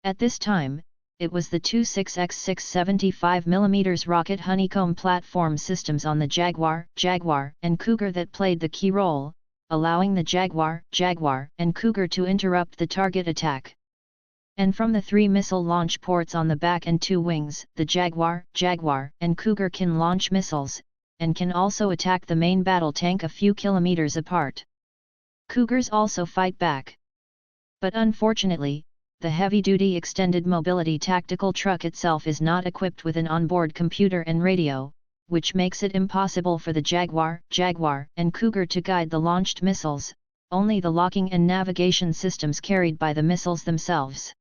At this time, it was the 26x6 75mm rocket honeycomb platform systems on the Jaguar, and Cougar that played the key role, allowing the Jaguar, and Cougar to interrupt the target attack. And from the 3 missile launch ports on the back and 2 wings, the Jaguar, and Cougar can launch missiles, and can also attack the main battle tank a few kilometers apart. Cougars also fight back. But unfortunately, the heavy-duty extended mobility tactical truck itself is not equipped with an onboard computer and radio, which makes it impossible for the Jaguar, and Cougar to guide the launched missiles, only the locking and navigation systems carried by the missiles themselves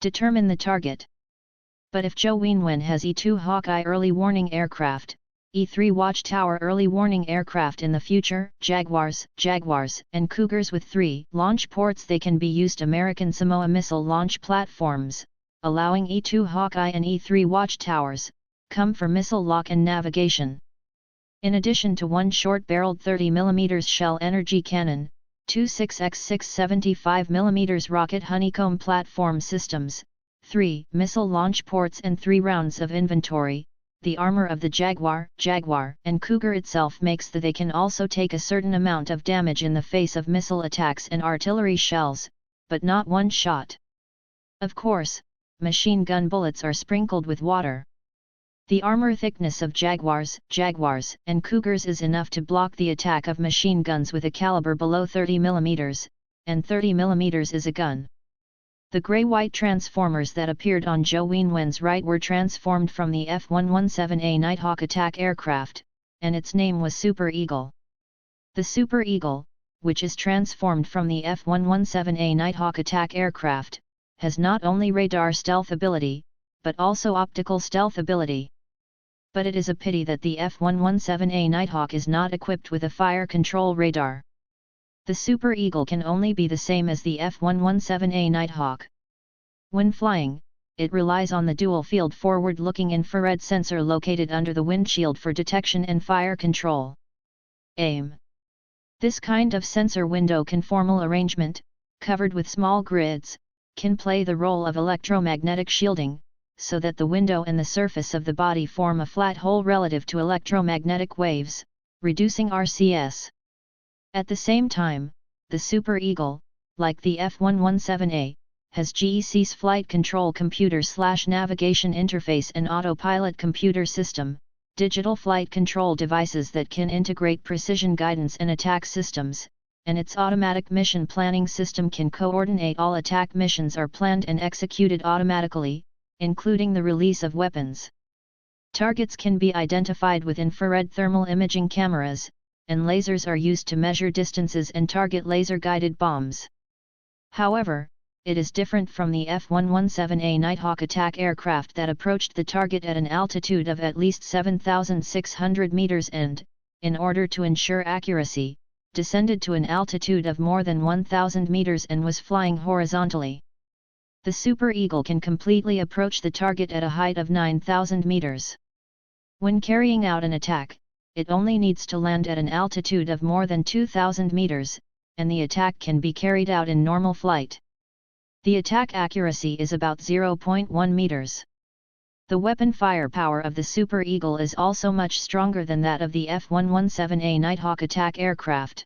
determine the target. But if Zhou Wenwen has E-2 Hawkeye early warning aircraft, E-3 Watchtower early warning aircraft in the future, Jaguars, and Cougars with 3 launch ports, they can be used American Samoa missile launch platforms, allowing E-2 Hawkeye and E-3 Watchtowers, come for missile lock and navigation. In addition to 1 short-barreled 30mm shell energy cannon, 2 6x6 75mm rocket honeycomb platform systems, 3 missile launch ports and 3 rounds of inventory, the armor of the Jaguar, and Cougar itself makes that they can also take a certain amount of damage in the face of missile attacks and artillery shells, but not one shot. Of course, machine gun bullets are sprinkled with water. The armor thickness of Jaguars, and Cougars is enough to block the attack of machine guns with a caliber below 30mm, and 30mm is a gun. The grey-white transformers that appeared on Zhou Wenwen's right were transformed from the F-117A Nighthawk attack aircraft, and its name was Super Eagle. The Super Eagle, which is transformed from the F-117A Nighthawk attack aircraft, has not only radar stealth ability, but also optical stealth ability. But it is a pity that the F-117A Nighthawk is not equipped with a fire control radar. The Super Eagle can only be the same as the F-117A Nighthawk. When flying, it relies on the dual-field forward-looking infrared sensor located under the windshield for detection and fire control. Aim. This kind of sensor window conformal arrangement, covered with small grids, can play the role of electromagnetic shielding, so that the window and the surface of the body form a flat hole relative to electromagnetic waves, reducing RCS. At the same time, the Super Eagle, like the F-117A, has GEC's flight control computer/navigation interface and autopilot computer system, digital flight control devices that can integrate precision guidance and attack systems, and its automatic mission planning system can coordinate all attack missions are planned and executed automatically, including the release of weapons. Targets can be identified with infrared thermal imaging cameras, and lasers are used to measure distances and target laser-guided bombs. However, it is different from the F-117A Nighthawk attack aircraft that approached the target at an altitude of at least 7,600 meters and, in order to ensure accuracy, descended to an altitude of more than 1,000 meters and was flying horizontally. The Super Eagle can completely approach the target at a height of 9,000 meters. When carrying out an attack, it only needs to land at an altitude of more than 2,000 meters, and the attack can be carried out in normal flight. The attack accuracy is about 0.1 meters. The weapon firepower of the Super Eagle is also much stronger than that of the F-117A Nighthawk attack aircraft.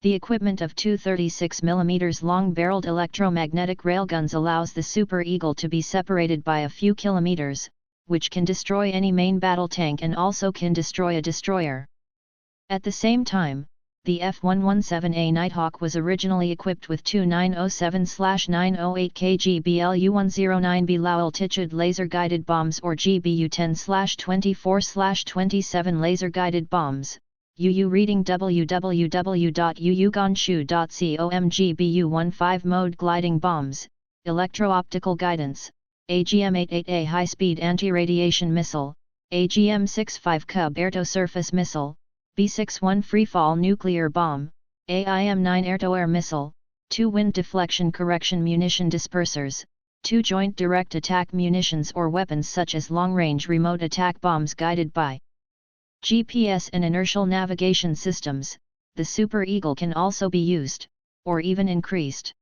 The equipment of 2 36mm long-barreled electromagnetic railguns allows the Super Eagle to be separated by a few kilometers, which can destroy any main battle tank and also can destroy a destroyer. At the same time, the F-117A Nighthawk was originally equipped with two 907/908 kg BLU-109B low altitude laser-guided bombs or GBU-10/24/27 laser-guided bombs. UU reading www.uugonshu.com GBU-15 mode gliding bombs, electro-optical guidance, AGM-88A high-speed anti-radiation missile, AGM-65 Cub air-to-surface missile, B-61 freefall nuclear bomb, AIM-9 air-to-air missile, 2 wind deflection correction munition dispersers, 2 joint direct attack munitions or weapons such as long-range remote attack bombs guided by GPS and inertial navigation systems. The Super Eagle can also be used, or even increased.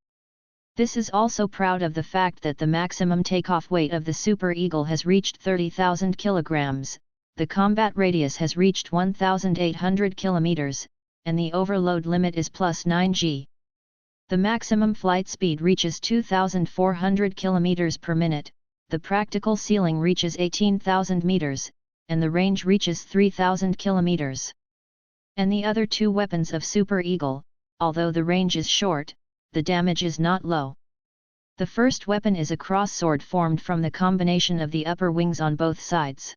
This is also proud of the fact that the maximum takeoff weight of the Super Eagle has reached 30,000 kilograms, the combat radius has reached 1,800 kilometers, and the overload limit is plus 9 g. The maximum flight speed reaches 2,400 km per minute, the practical ceiling reaches 18,000 meters, and the range reaches 3,000 kilometers. And the other two weapons of Super Eagle, although the range is short, the damage is not low. The first weapon is a cross-sword formed from the combination of the upper wings on both sides.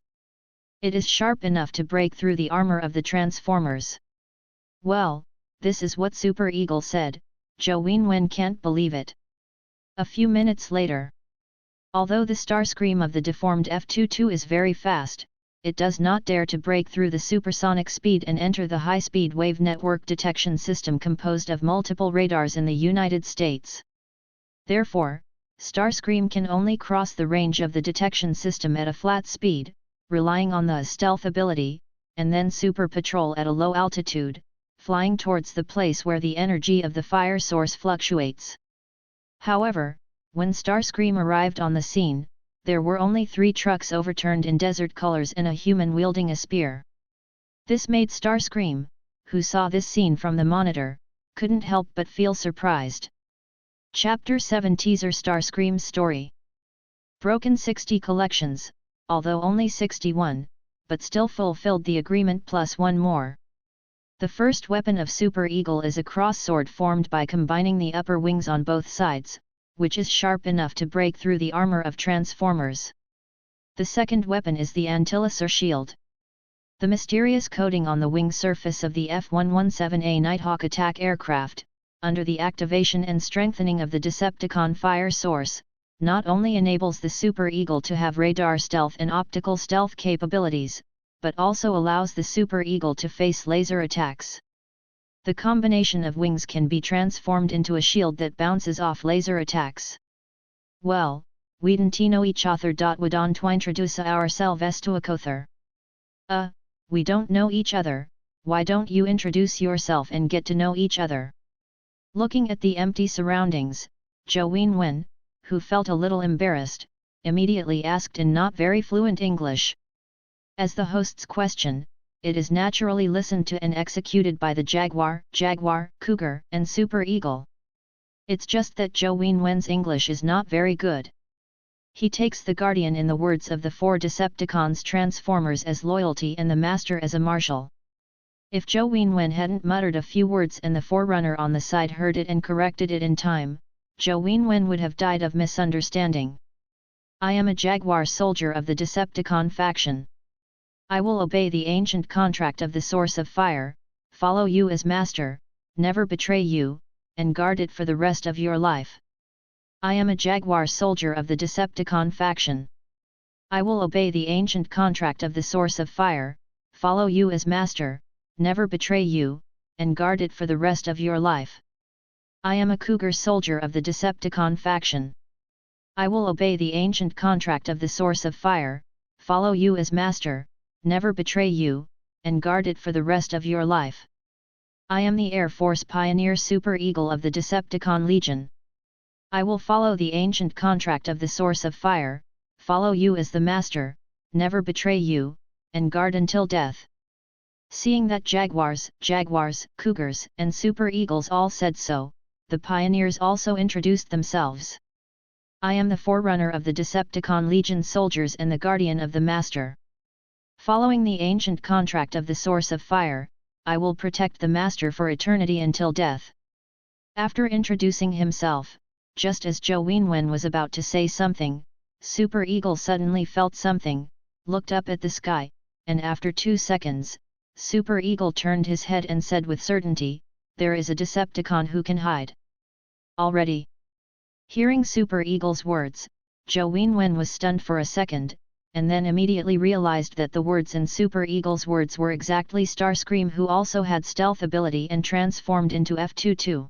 It is sharp enough to break through the armor of the Transformers. Well, this is what Super Eagle said. Zhou Wenwen can't believe it. A few minutes later. Although the Starscream of the deformed F-22 is very fast, it does not dare to break through the supersonic speed and enter the high-speed wave network detection system composed of multiple radars in the United States. Therefore, Starscream can only cross the range of the detection system at a flat speed, relying on the stealth ability, and then super patrol at a low altitude, flying towards the place where the energy of the fire source fluctuates. However, when Starscream arrived on the scene, there were only 3 trucks overturned in desert colors and a human wielding a spear. This made Starscream, who saw this scene from the monitor, couldn't help but feel surprised. Chapter 7 Teaser Starscream's Story. Broken 60 collections, although only 61, but still fulfilled the agreement plus one more. The first weapon of Super Eagle is a cross-sword formed by combining the upper wings on both sides, which is sharp enough to break through the armor of Transformers. The second weapon is the Antilaser Shield. The mysterious coating on the wing surface of the F-117A Nighthawk attack aircraft, under the activation and strengthening of the Decepticon fire source, not only enables the Super Eagle to have radar stealth and optical stealth capabilities, but also allows the Super Eagle to face laser attacks. The combination of wings can be transformed into a shield that bounces off laser attacks. Well, we don't know each other. We don't introduce ourselves to each other. We don't know each other, why don't you introduce yourself and get to know each other? Looking at the empty surroundings, Zhou Wenwen, who felt a little embarrassed, immediately asked in not very fluent English. As the host's question, it is naturally listened to and executed by the Jaguar, Cougar, and Super Eagle. It's just that Zhou Wenwen's English is not very good. He takes the Guardian in the words of the 4 Decepticons Transformers as loyalty and the Master as a marshal. If Zhou Wenwen hadn't muttered a few words and the Forerunner on the side heard it and corrected it in time, Zhou Wenwen would have died of misunderstanding. I am a Jaguar soldier of the Decepticon faction. I will obey the ancient contract of the Source of Fire, follow you as master, never betray you, and guard it for the rest of your life. I am a Jaguar soldier of the Decepticon faction. I will obey the ancient contract of the Source of Fire, follow you as master, never betray you, and guard it for the rest of your life. I am a Cougar soldier of the Decepticon faction. I will obey the ancient contract of the Source of Fire, follow you as master, never betray you, and guard it for the rest of your life. I am the Air Force Pioneer Super Eagle of the Decepticon Legion. I will follow the ancient contract of the Source of Fire, follow you as the master, never betray you, and guard until death. Seeing that Jaguars, Cougars, and Super Eagles all said so, the pioneers also introduced themselves. I am the forerunner of the Decepticon Legion soldiers and the guardian of the Master. Following the ancient contract of the Source of Fire, I will protect the Master for eternity until death. After introducing himself, just as Zhou Wenwen was about to say something, Super Eagle suddenly felt something, looked up at the sky, and after 2 seconds, Super Eagle turned his head and said with certainty, "There is a Decepticon who can hide." Already. Hearing Super Eagle's words, Zhou Wenwen was stunned for a second, and then immediately realized that the words in Super Eagle's words were exactly Starscream, who also had stealth ability and transformed into F-22.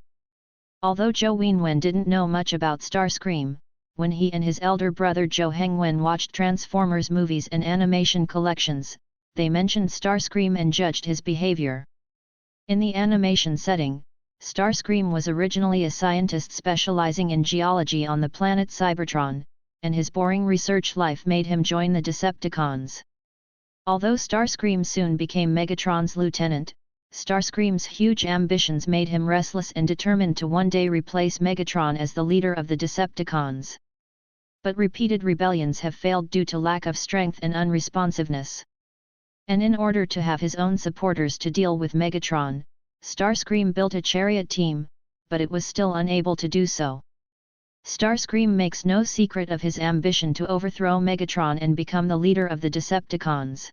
Although Zhou Wenwen didn't know much about Starscream, when he and his elder brother Zhou Hengwen watched Transformers movies and animation collections, they mentioned Starscream and judged his behavior. In the animation setting, Starscream was originally a scientist specializing in geology on the planet Cybertron, and his boring research life made him join the Decepticons. Although Starscream soon became Megatron's lieutenant, Starscream's huge ambitions made him restless and determined to one day replace Megatron as the leader of the Decepticons. But repeated rebellions have failed due to lack of strength and unresponsiveness. And in order to have his own supporters to deal with Megatron, Starscream built a chariot team, but it was still unable to do so. Starscream makes no secret of his ambition to overthrow Megatron and become the leader of the Decepticons.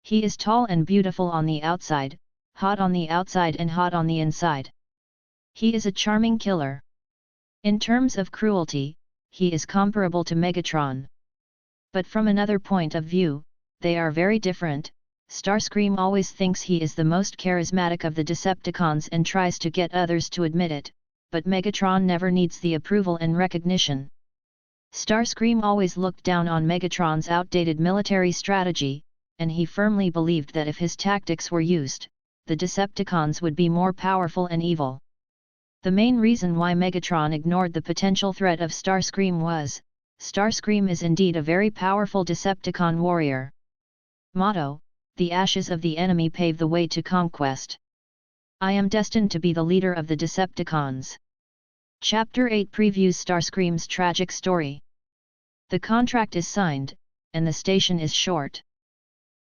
He is tall and beautiful on the outside, hot on the outside and hot on the inside. He is a charming killer. In terms of cruelty, he is comparable to Megatron. But from another point of view, they are very different. Starscream always thinks he is the most charismatic of the Decepticons and tries to get others to admit it, but Megatron never needs the approval and recognition. Starscream always looked down on Megatron's outdated military strategy, and he firmly believed that if his tactics were used, the Decepticons would be more powerful and evil. The main reason why Megatron ignored the potential threat of Starscream was, Starscream is indeed a very powerful Decepticon warrior. Motto: the ashes of the enemy pave the way to conquest. I am destined to be the leader of the Decepticons. Chapter 8 previews Starscream's tragic story. The contract is signed, and the station is short.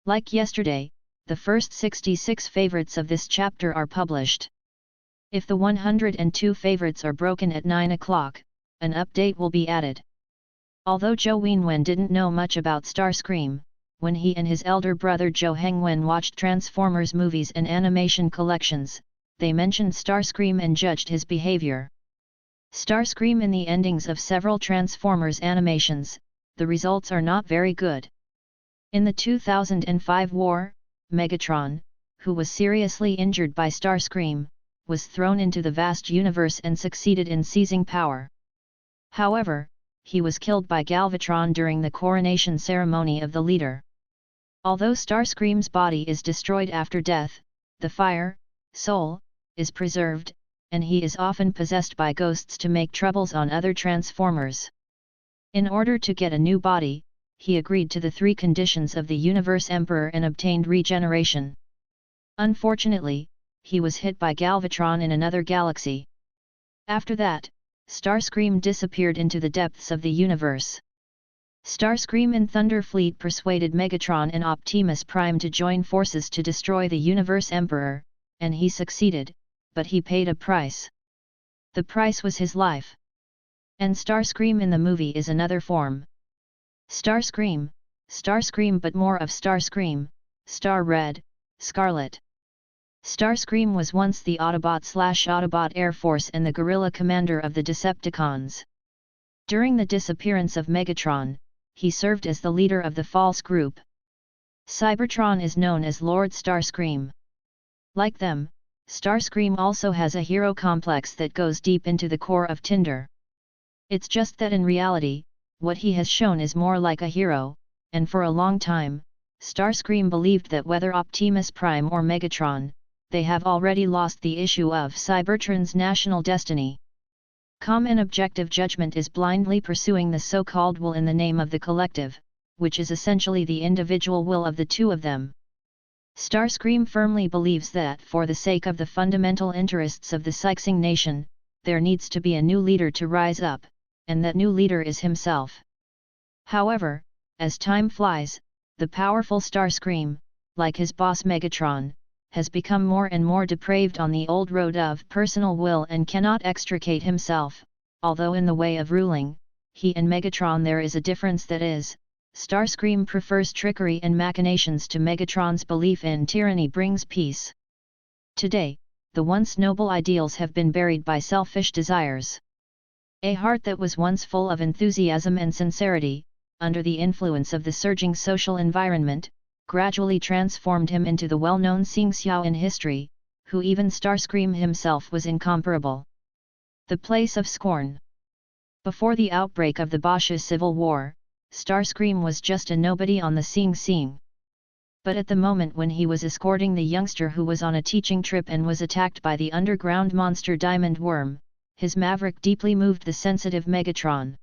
Like yesterday, the first 66 favorites of this chapter are published. If the 102 favorites are broken at 9 o'clock, an update will be added. Although Zhou Wenwen didn't know much about Starscream, when he and his elder brother Zhou Hengwen watched Transformers movies and animation collections, they mentioned Starscream and judged his behavior. Starscream in the endings of several Transformers animations, the results are not very good. In the 2005 war, Megatron, who was seriously injured by Starscream, was thrown into the vast universe and succeeded in seizing power. However, he was killed by Galvatron during the coronation ceremony of the leader. Although Starscream's body is destroyed after death, the fire, soul, is preserved, and he is often possessed by ghosts to make troubles on other Transformers. In order to get a new body, he agreed to the 3 conditions of the Universe Emperor and obtained regeneration. Unfortunately, he was hit by Galvatron in another galaxy. After that, Starscream disappeared into the depths of the universe. Starscream and Thunder Fleet persuaded Megatron and Optimus Prime to join forces to destroy the Universe Emperor, and he succeeded, but he paid a price. The price was his life. And Starscream in the movie is another form. Starscream, but more of Starscream, Star Red, Scarlet. Starscream was once the Autobot/Autobot Air Force and the guerrilla commander of the Decepticons. During the disappearance of Megatron, he served as the leader of the False Group. Cybertron is known as Lord Starscream. Like them, Starscream also has a hero complex that goes deep into the core of Tinder. It's just that in reality, what he has shown is more like a hero, and for a long time, Starscream believed that whether Optimus Prime or Megatron, they have already lost the issue of Cybertron's national destiny. Calm and objective judgment is blindly pursuing the so-called will in the name of the collective, which is essentially the individual will of the two of them. Starscream firmly believes that for the sake of the fundamental interests of the Sixing Nation, there needs to be a new leader to rise up, and that new leader is himself. However, as time flies, the powerful Starscream, like his boss Megatron, has become more and more depraved on the old road of personal will and cannot extricate himself, although in the way of ruling, he and Megatron there is a difference, that is, Starscream prefers trickery and machinations to Megatron's belief in tyranny brings peace. Today, the once noble ideals have been buried by selfish desires. A heart that was once full of enthusiasm and sincerity, under the influence of the surging social environment, gradually transformed him into the well-known Xing Xiao in history, who even Starscream himself was incomparable. The place of scorn. Before the outbreak of the Boxia Civil War, Starscream was just a nobody on the Xing Xing. But at the moment when he was escorting the youngster who was on a teaching trip and was attacked by the underground monster Diamond Worm, his maverick deeply moved the sensitive Megatron.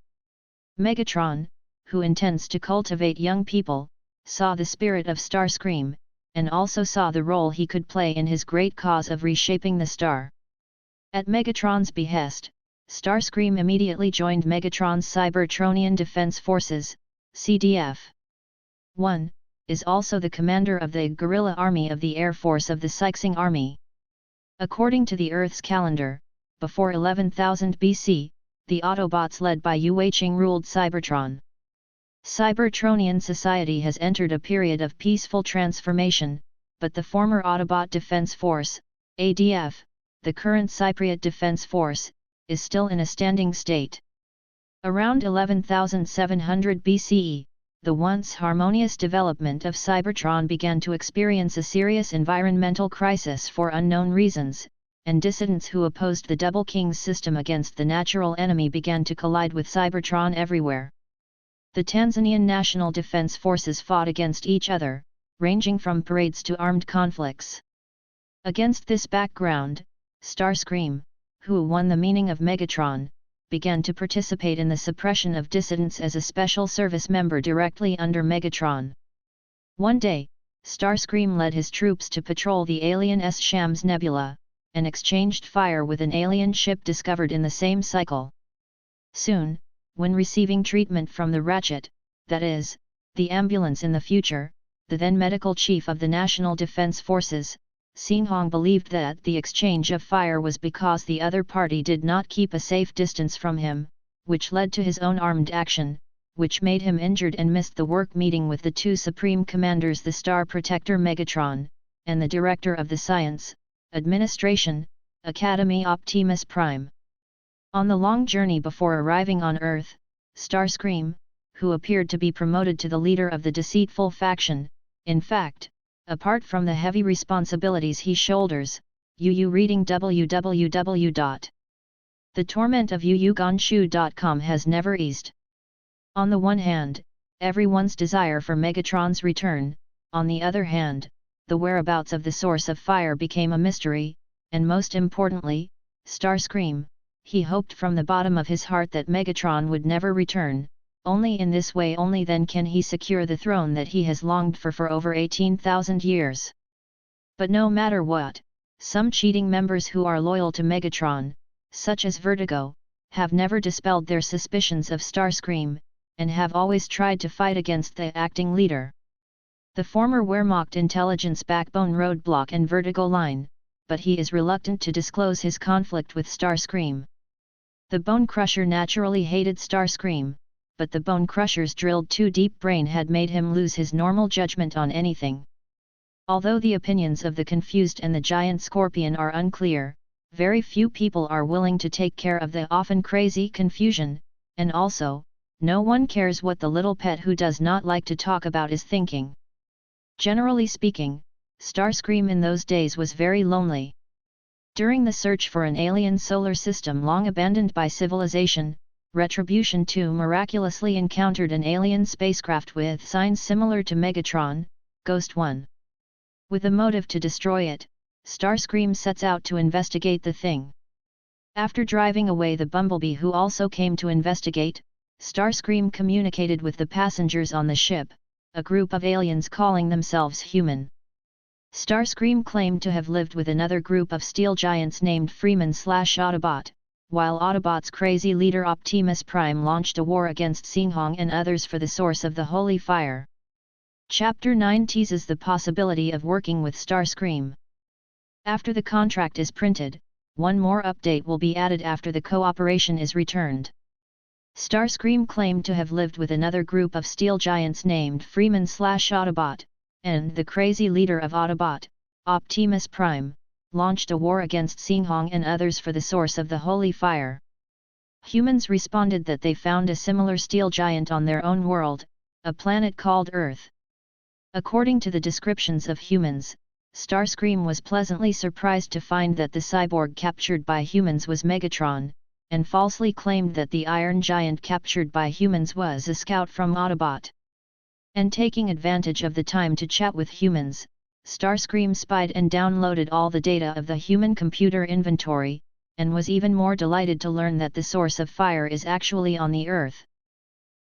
Megatron, who intends to cultivate young people, saw the spirit of Starscream, and also saw the role he could play in his great cause of reshaping the star. At Megatron's behest, Starscream immediately joined Megatron's Cybertronian Defense Forces, CDF. 1, is also the commander of the guerrilla army of the Air Force of the Sixing Army. According to the Earth's calendar, before 11,000 BC, the Autobots led by Yu Weiqing ruled Cybertron. Cybertronian society has entered a period of peaceful transformation, but the former Autobot Defense Force, ADF, the current Cypriot Defense Force, is still in a standing state. Around 11,700 BCE, the once harmonious development of Cybertron began to experience a serious environmental crisis for unknown reasons, and dissidents who opposed the Double King's system against the natural enemy began to collide with Cybertron everywhere. The Tanzanian National Defense Forces fought against each other, ranging from parades to armed conflicts. Against this background, Starscream, who won the meaning of Megatron, began to participate in the suppression of dissidents as a special service member directly under Megatron. One day, Starscream led his troops to patrol the alien Shams Nebula, and exchanged fire with an alien ship discovered in the same cycle. Soon, when receiving treatment from the Ratchet, that is, the ambulance in the future, the then medical chief of the National Defense Forces, Xinhong believed that the exchange of fire was because the other party did not keep a safe distance from him, which led to his own armed action, which made him injured and missed the work meeting with the two supreme commanders, the Star Protector Megatron, and the director of the Science, Administration, Academy Optimus Prime. On the long journey before arriving on Earth, Starscream, who appeared to be promoted to the leader of the deceitful faction, in fact, apart from the heavy responsibilities he shoulders, reading www. The torment of yuyuganshu.com has never eased. On the one hand, everyone's desire for Megatron's return, on the other hand, the whereabouts of the source of fire became a mystery, and most importantly, Starscream, he hoped from the bottom of his heart that Megatron would never return. Only in this way, only then can he secure the throne that he has longed for over 18,000 years. But no matter what, some cheating members who are loyal to Megatron, such as Vertigo, have never dispelled their suspicions of Starscream, and have always tried to fight against the acting leader. The former Wehrmacht intelligence backbone Roadblock and Vertigo line, but he is reluctant to disclose his conflict with Starscream. The Bone Crusher naturally hated Starscream, but the Bone Crusher's drilled too deep brain had made him lose his normal judgment on anything. Although the opinions of the confused and the giant scorpion are unclear, very few people are willing to take care of the often crazy confusion, and also, no one cares what the little pet who does not like to talk about is thinking. Generally speaking, Starscream in those days was very lonely. During the search for an alien solar system long abandoned by civilization, Retribution 2 miraculously encountered an alien spacecraft with signs similar to Megatron, Ghost 1. With a motive to destroy it, Starscream sets out to investigate the thing. After driving away the Bumblebee who also came to investigate, Starscream communicated with the passengers on the ship, a group of aliens calling themselves human. Starscream claimed to have lived with another group of steel giants named Freeman/Autobot, while Autobot's crazy leader Optimus Prime launched a war against Xinhong and others for the source of the Holy Fire. Chapter 9 teases the possibility of working with Starscream. After the contract is printed, one more update will be added after the cooperation is returned. Starscream claimed to have lived with another group of steel giants named Freeman/Autobot, and the crazy leader of Autobot, Optimus Prime, launched a war against Xinhong and others for the source of the Holy Fire. Humans responded that they found a similar steel giant on their own world, a planet called Earth. According to the descriptions of humans, Starscream was pleasantly surprised to find that the cyborg captured by humans was Megatron, and falsely claimed that the iron giant captured by humans was a scout from Autobot. And taking advantage of the time to chat with humans, Starscream spied and downloaded all the data of the human computer inventory, and was even more delighted to learn that the source of fire is actually on the Earth.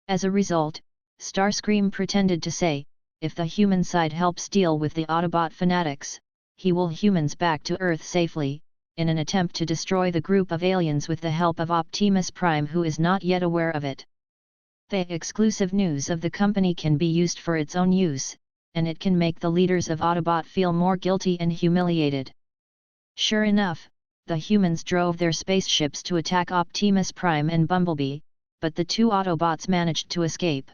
As a result, Starscream pretended to say, if the human side helps deal with the Autobot fanatics, he will humans back to Earth safely, in an attempt to destroy the group of aliens with the help of Optimus Prime, who is not yet aware of it. The exclusive news of the company can be used for its own use, and it can make the leaders of Autobot feel more guilty and humiliated. Sure enough, the humans drove their spaceships to attack Optimus Prime and Bumblebee, but the two Autobots managed to escape.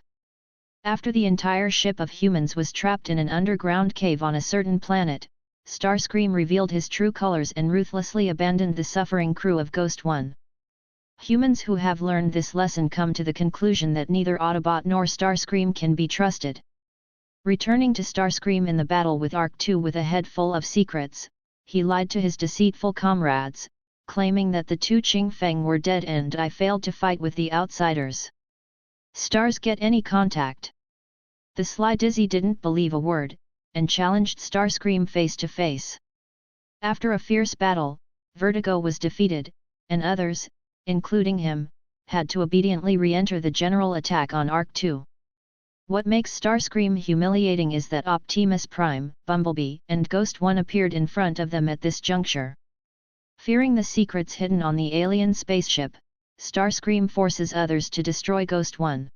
After the entire ship of humans was trapped in an underground cave on a certain planet, Starscream revealed his true colors and ruthlessly abandoned the suffering crew of Ghost 1. Humans who have learned this lesson come to the conclusion that neither Autobot nor Starscream can be trusted. Returning to Starscream in the battle with ARC-2 with a head full of secrets, he lied to his deceitful comrades, claiming that the two Ching Feng were dead and I failed to fight with the outsiders. Stars get any contact. The sly Dizzy didn't believe a word, and challenged Starscream face to face. After a fierce battle, Vertigo was defeated, and others, including him, had to obediently re-enter the general attack on ARC-2. What makes Starscream humiliating is that Optimus Prime, Bumblebee, and Ghost 1 appeared in front of them at this juncture. Fearing the secrets hidden on the alien spaceship, Starscream forces others to destroy Ghost 1.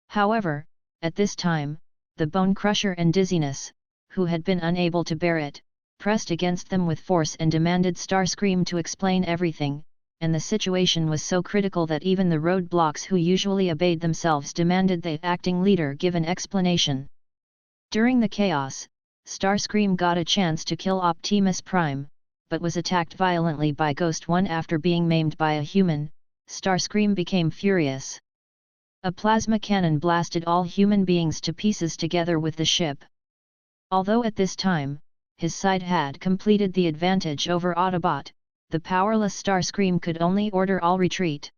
However, at this time, the Bone Crusher and Dizziness, who had been unable to bear it, pressed against them with force and demanded Starscream to explain everything, and the situation was so critical that even the roadblocks who usually obeyed themselves demanded the acting leader give an explanation. During the chaos, Starscream got a chance to kill Optimus Prime, but was attacked violently by Ghost 1 after being maimed by a human. Starscream became furious. A plasma cannon blasted all human beings to pieces together with the ship. Although at this time, his side had completed the advantage over Autobot, the powerless Starscream could only order all retreat.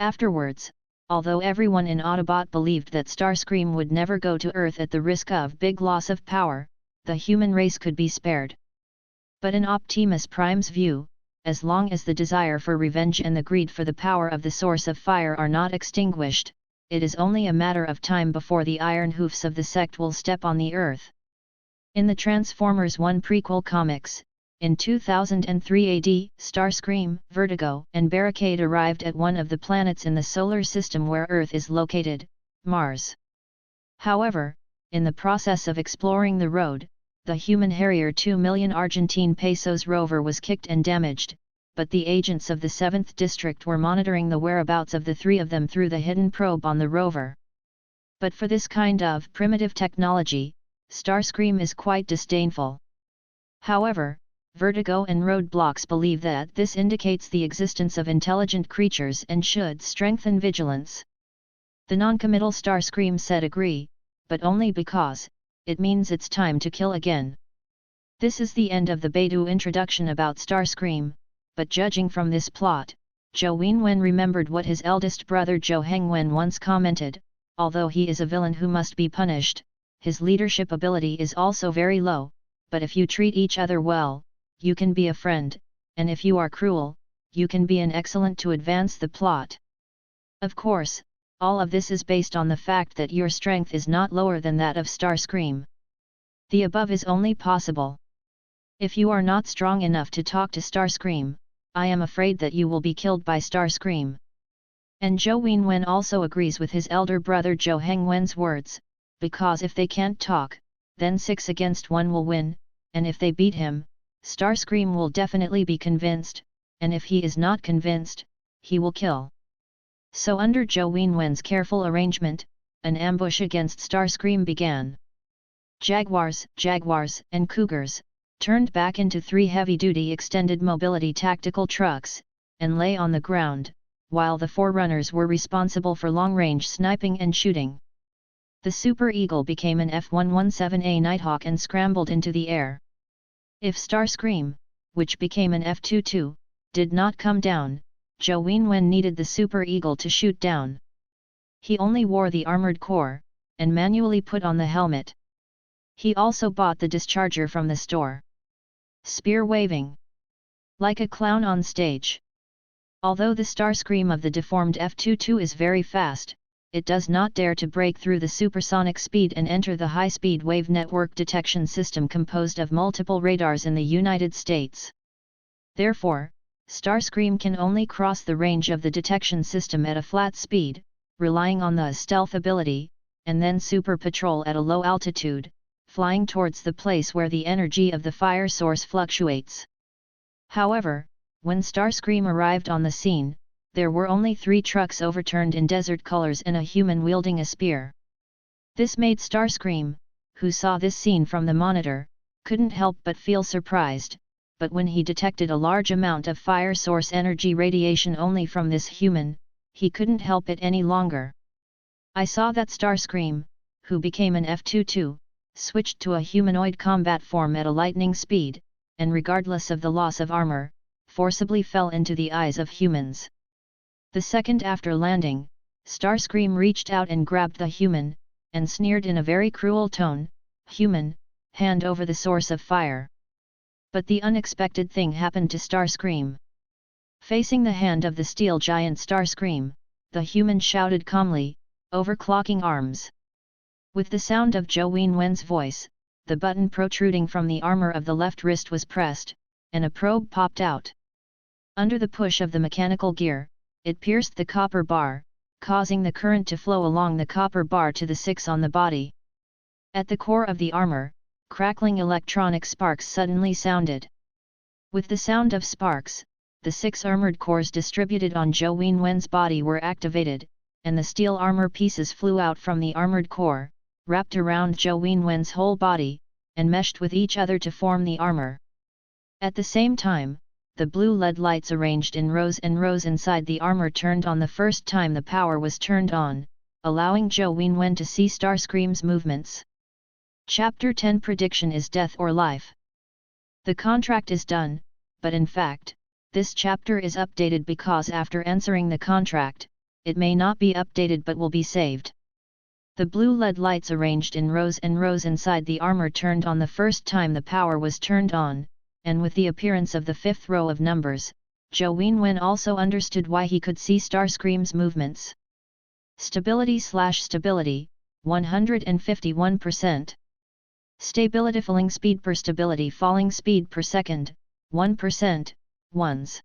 Afterwards, although everyone in Autobot believed that Starscream would never go to Earth at the risk of big loss of power, the human race could be spared. But in Optimus Prime's view, as long as the desire for revenge and the greed for the power of the source of fire are not extinguished, it is only a matter of time before the iron hoofs of the sect will step on the Earth. In the Transformers 1 prequel comics, in 2003 AD, Starscream, Vertigo, and Barricade arrived at one of the planets in the solar system where Earth is located, Mars. However, in the process of exploring the road, the human Harrier 2 million Argentine pesos rover was kicked and damaged, but the agents of the 7th District were monitoring the whereabouts of the three of them through the hidden probe on the rover. But for this kind of primitive technology, Starscream is quite disdainful. However, Vertigo and Roadblocks believe that this indicates the existence of intelligent creatures and should strengthen vigilance. The non-committal Starscream said agree, but only because it means it's time to kill again. This is the end of the Beidou introduction about Starscream, but judging from this plot, Zhou Wenwen remembered what his eldest brother Zhou Hengwen once commented: although he is a villain who must be punished, his leadership ability is also very low, but if you treat each other well, you can be a friend, and if you are cruel, you can be an excellent to advance the plot. Of course, all of this is based on the fact that your strength is not lower than that of Starscream. The above is only possible. If you are not strong enough to talk to Starscream, I am afraid that you will be killed by Starscream. And Zhou Wenwen also agrees with his elder brother Zhou Hengwen's words, because if they can't talk, then 6 against 1 will win, and if they beat him, Starscream will definitely be convinced, and if he is not convinced, he will kill. So under Zhou Wenwen's careful arrangement, an ambush against Starscream began. Jaguars, and Cougars turned back into 3 heavy-duty extended mobility tactical trucks, and lay on the ground, while the Forerunners were responsible for long-range sniping and shooting. The Super Eagle became an F-117A Nighthawk and scrambled into the air. If Starscream, which became an F-22, did not come down, Zhou Wenwen needed the Super Eagle to shoot down. He only wore the armored core, and manually put on the helmet. He also bought the discharger from the store. Spear waving. Like a clown on stage. Although the Starscream of the deformed F-22 is very fast, it does not dare to break through the supersonic speed and enter the high-speed wave network detection system composed of multiple radars in the United States. Therefore, Starscream can only cross the range of the detection system at a flat speed, relying on the stealth ability, and then super patrol at a low altitude, flying towards the place where the energy of the fire source fluctuates. However, when Starscream arrived on the scene, there were only 3 trucks overturned in desert colors and a human wielding a spear. This made Starscream, who saw this scene from the monitor, couldn't help but feel surprised, but when he detected a large amount of fire source energy radiation only from this human, he couldn't help it any longer. I saw that Starscream, who became an F-22, switched to a humanoid combat form at a lightning speed, and regardless of the loss of armor, forcibly fell into the eyes of humans. The second after landing, Starscream reached out and grabbed the human, and sneered in a very cruel tone, "Human, hand over the source of fire." But the unexpected thing happened to Starscream. Facing the hand of the steel giant Starscream, the human shouted calmly, "Overclocking arms." With the sound of Zhou Wen's voice, the button protruding from the armor of the left wrist was pressed, and a probe popped out. Under the push of the mechanical gear, it pierced the copper bar, causing the current to flow along the copper bar to the 6 on the body. At the core of the armor, crackling electronic sparks suddenly sounded. With the sound of sparks, the 6 armored cores distributed on Zhou Wen's body were activated, and the steel armor pieces flew out from the armored core, wrapped around Zhou Wen's whole body, and meshed with each other to form the armor. At the same time, the blue LED lights arranged in rows and rows inside the armor turned on the first time the power was turned on, allowing Zhou Wen to see Starscream's movements. Chapter 10 Prediction is Death or Life. The contract is done, but in fact, this chapter is updated because after answering the contract, it may not be updated but will be saved. The blue LED lights arranged in rows and rows inside the armor turned on the first time the power was turned on, and with the appearance of the 5th row of numbers, Zhou Wen also understood why he could see Starscream's movements. Stability/stability, 151%. Stability falling speed per stability falling speed per second, 1%, ones.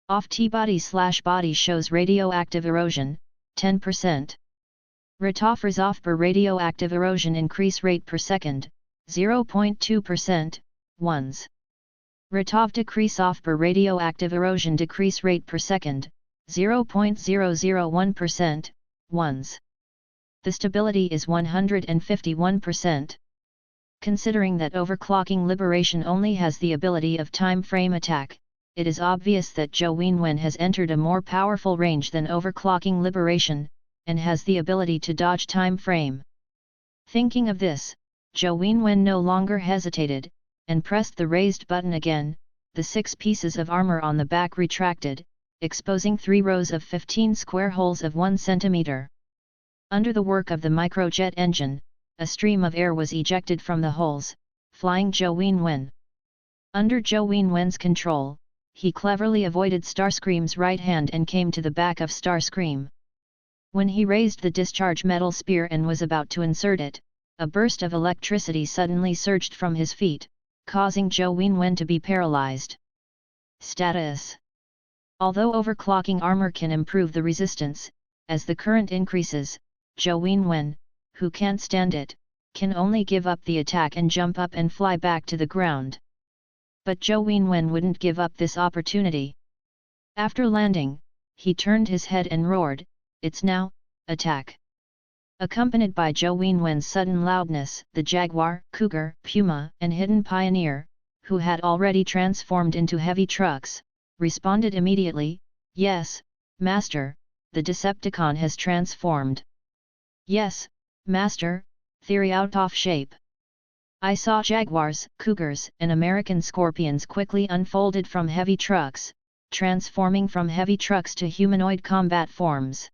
Off T-body/body shows radioactive erosion, 10%. RT offers off per radioactive erosion increase rate per second, 0.2%, ones. RT decrease off per radioactive erosion decrease rate per second, 0.001%, ones. The stability is 151%. Considering that overclocking liberation only has the ability of time frame attack, it is obvious that Zhou Wen has entered a more powerful range than overclocking liberation, and has the ability to dodge time frame. Thinking of this, Zhou Wen no longer hesitated, and pressed the raised button again. The 6 pieces of armor on the back retracted, exposing 3 rows of 15 square holes of 1 centimeter. Under the work of the microjet engine, a stream of air was ejected from the holes, flying Zhou Wen. Under Zhou Wen's control, he cleverly avoided Starscream's right hand and came to the back of Starscream. When he raised the discharge metal spear and was about to insert it, a burst of electricity suddenly surged from his feet, causing Zhou Wen to be paralyzed. Status. Although overclocking armor can improve the resistance, as the current increases, Zhou Wen, who can't stand it, can only give up the attack and jump up and fly back to the ground. But Zhou Wen wouldn't give up this opportunity. After landing, he turned his head and roared, "It's now, attack!" Accompanied by Zhou Wen's sudden loudness, the Jaguar, Cougar, Puma, and Hidden Pioneer, who had already transformed into heavy trucks, responded immediately, "Yes, Master, the Decepticon has transformed." "Yes, Master, theory out of shape." I saw Jaguars, Cougars, and American Scorpions quickly unfolded from heavy trucks, transforming from heavy trucks to humanoid combat forms.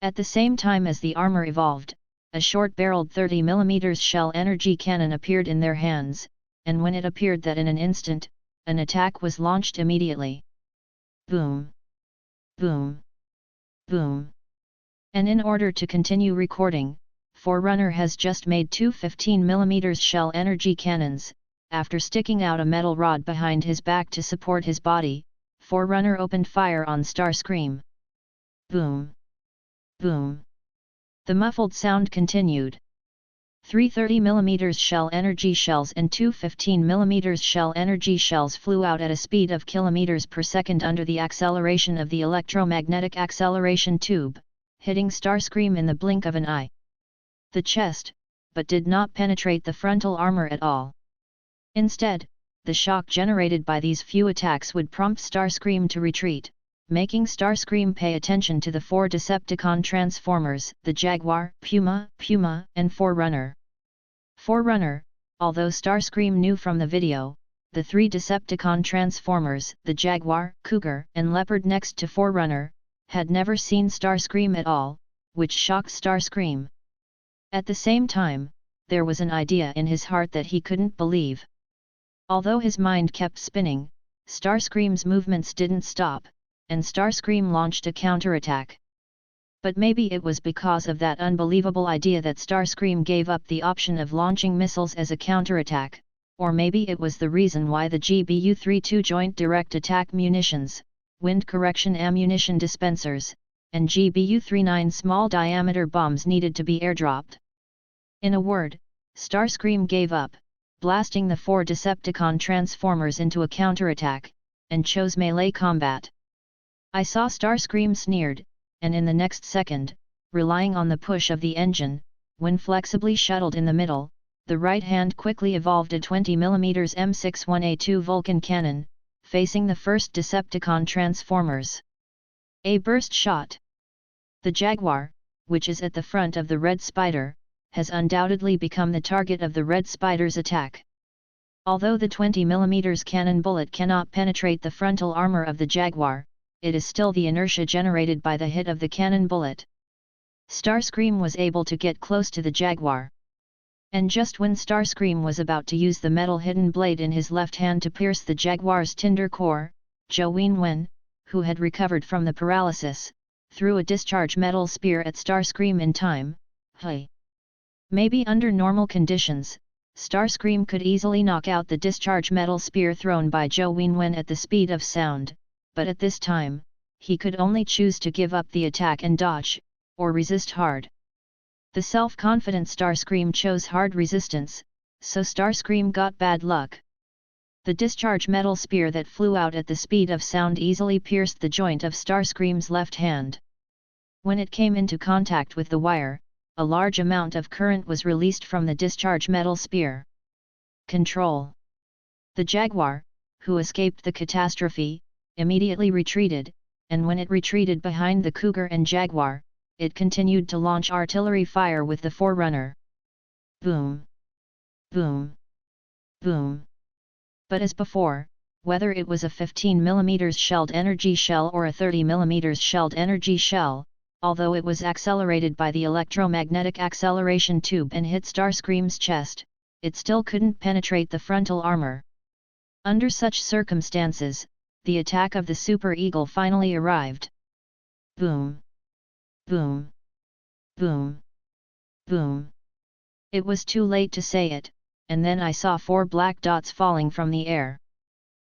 At the same time as the armor evolved, a short-barreled 30mm shell energy cannon appeared in their hands, and when it appeared that in an instant, an attack was launched immediately. Boom! Boom! Boom! And in order to continue recording, Forerunner has just made two 15mm shell energy cannons. After sticking out a metal rod behind his back to support his body, Forerunner opened fire on Starscream. Boom! Boom! The muffled sound continued. Three 30mm shell energy shells and two 15mm shell energy shells flew out at a speed of kilometers per second under the acceleration of the electromagnetic acceleration tube, hitting Starscream in the blink of an eye. The chest, but did not penetrate the frontal armor at all. Instead, the shock generated by these few attacks would prompt Starscream to retreat, making Starscream pay attention to the four Decepticon Transformers, the Jaguar, Puma, and Forerunner. Forerunner, although Starscream knew from the video, the three Decepticon Transformers, the Jaguar, Cougar, and Leopard next to Forerunner, had never seen Starscream at all, which shocked Starscream. At the same time, there was an idea in his heart that he couldn't believe. Although his mind kept spinning, Starscream's movements didn't stop, and Starscream launched a counterattack. But maybe it was because of that unbelievable idea that Starscream gave up the option of launching missiles as a counterattack, or maybe it was the reason why the GBU-32 Joint Direct Attack Munitions, Wind Correction Ammunition Dispensers, and GBU-39 small diameter bombs needed to be airdropped. In a word, Starscream gave up, blasting the four Decepticon Transformers into a counterattack, and chose melee combat. I saw Starscream sneered, and in the next second, relying on the push of the engine, when flexibly shuttled in the middle, the right hand quickly evolved a 20mm M61A2 Vulcan cannon, facing the first Decepticon Transformers. A burst shot. The Jaguar, which is at the front of the Red Spider, has undoubtedly become the target of the Red Spider's attack. Although the 20mm cannon bullet cannot penetrate the frontal armor of the Jaguar, it is still the inertia generated by the hit of the cannon bullet. Starscream was able to get close to the Jaguar. And just when Starscream was about to use the metal hidden blade in his left hand to pierce the Jaguar's tinder core, Zhou Wenwen, who had recovered from the paralysis, threw a discharge metal spear at Starscream in time. Hey! Maybe under normal conditions, Starscream could easily knock out the discharge metal spear thrown by Zhou Wenwen at the speed of sound, but at this time, he could only choose to give up the attack and dodge, or resist hard. The self-confident Starscream chose hard resistance, so Starscream got bad luck. The discharge metal spear that flew out at the speed of sound easily pierced the joint of Starscream's left hand. When it came into contact with the wire, a large amount of current was released from the discharge metal spear. Control. The Jaguar, who escaped the catastrophe, immediately retreated, and when it retreated behind the Cougar and Jaguar, it continued to launch artillery fire with the Forerunner. Boom! Boom! Boom! But as before, whether it was a 15mm shelled energy shell or a 30mm shelled energy shell, although it was accelerated by the electromagnetic acceleration tube and hit Starscream's chest, it still couldn't penetrate the frontal armor. Under such circumstances, the attack of the Super Eagle finally arrived. Boom! Boom! Boom! Boom! It was too late to say it, and then I saw four black dots falling from the air.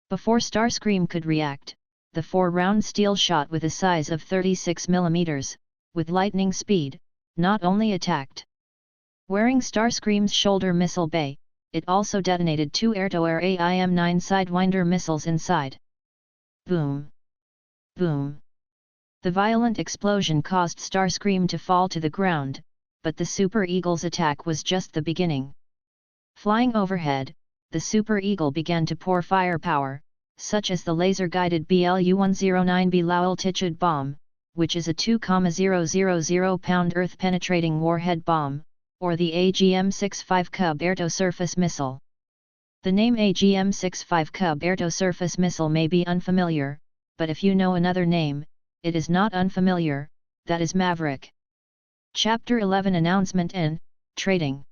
Before Starscream could react, the four-round steel shot with a size of 36mm, with lightning speed, not only attacked. Wearing Starscream's shoulder missile bay, it also detonated two air-to-air AIM-9 Sidewinder missiles inside. Boom! Boom! The violent explosion caused Starscream to fall to the ground, but the Super Eagle's attack was just the beginning. Flying overhead, the Super Eagle began to pour firepower, such as the laser-guided BLU-109B Lowell-Tichud bomb, which is a 2,000-pound earth-penetrating warhead bomb, or the AGM-65 Cub air-to-surface missile. The name AGM-65 Cub air-to-surface missile may be unfamiliar, but if you know another name, it is not unfamiliar, that is Maverick. Chapter 11 Announcement N, Trading.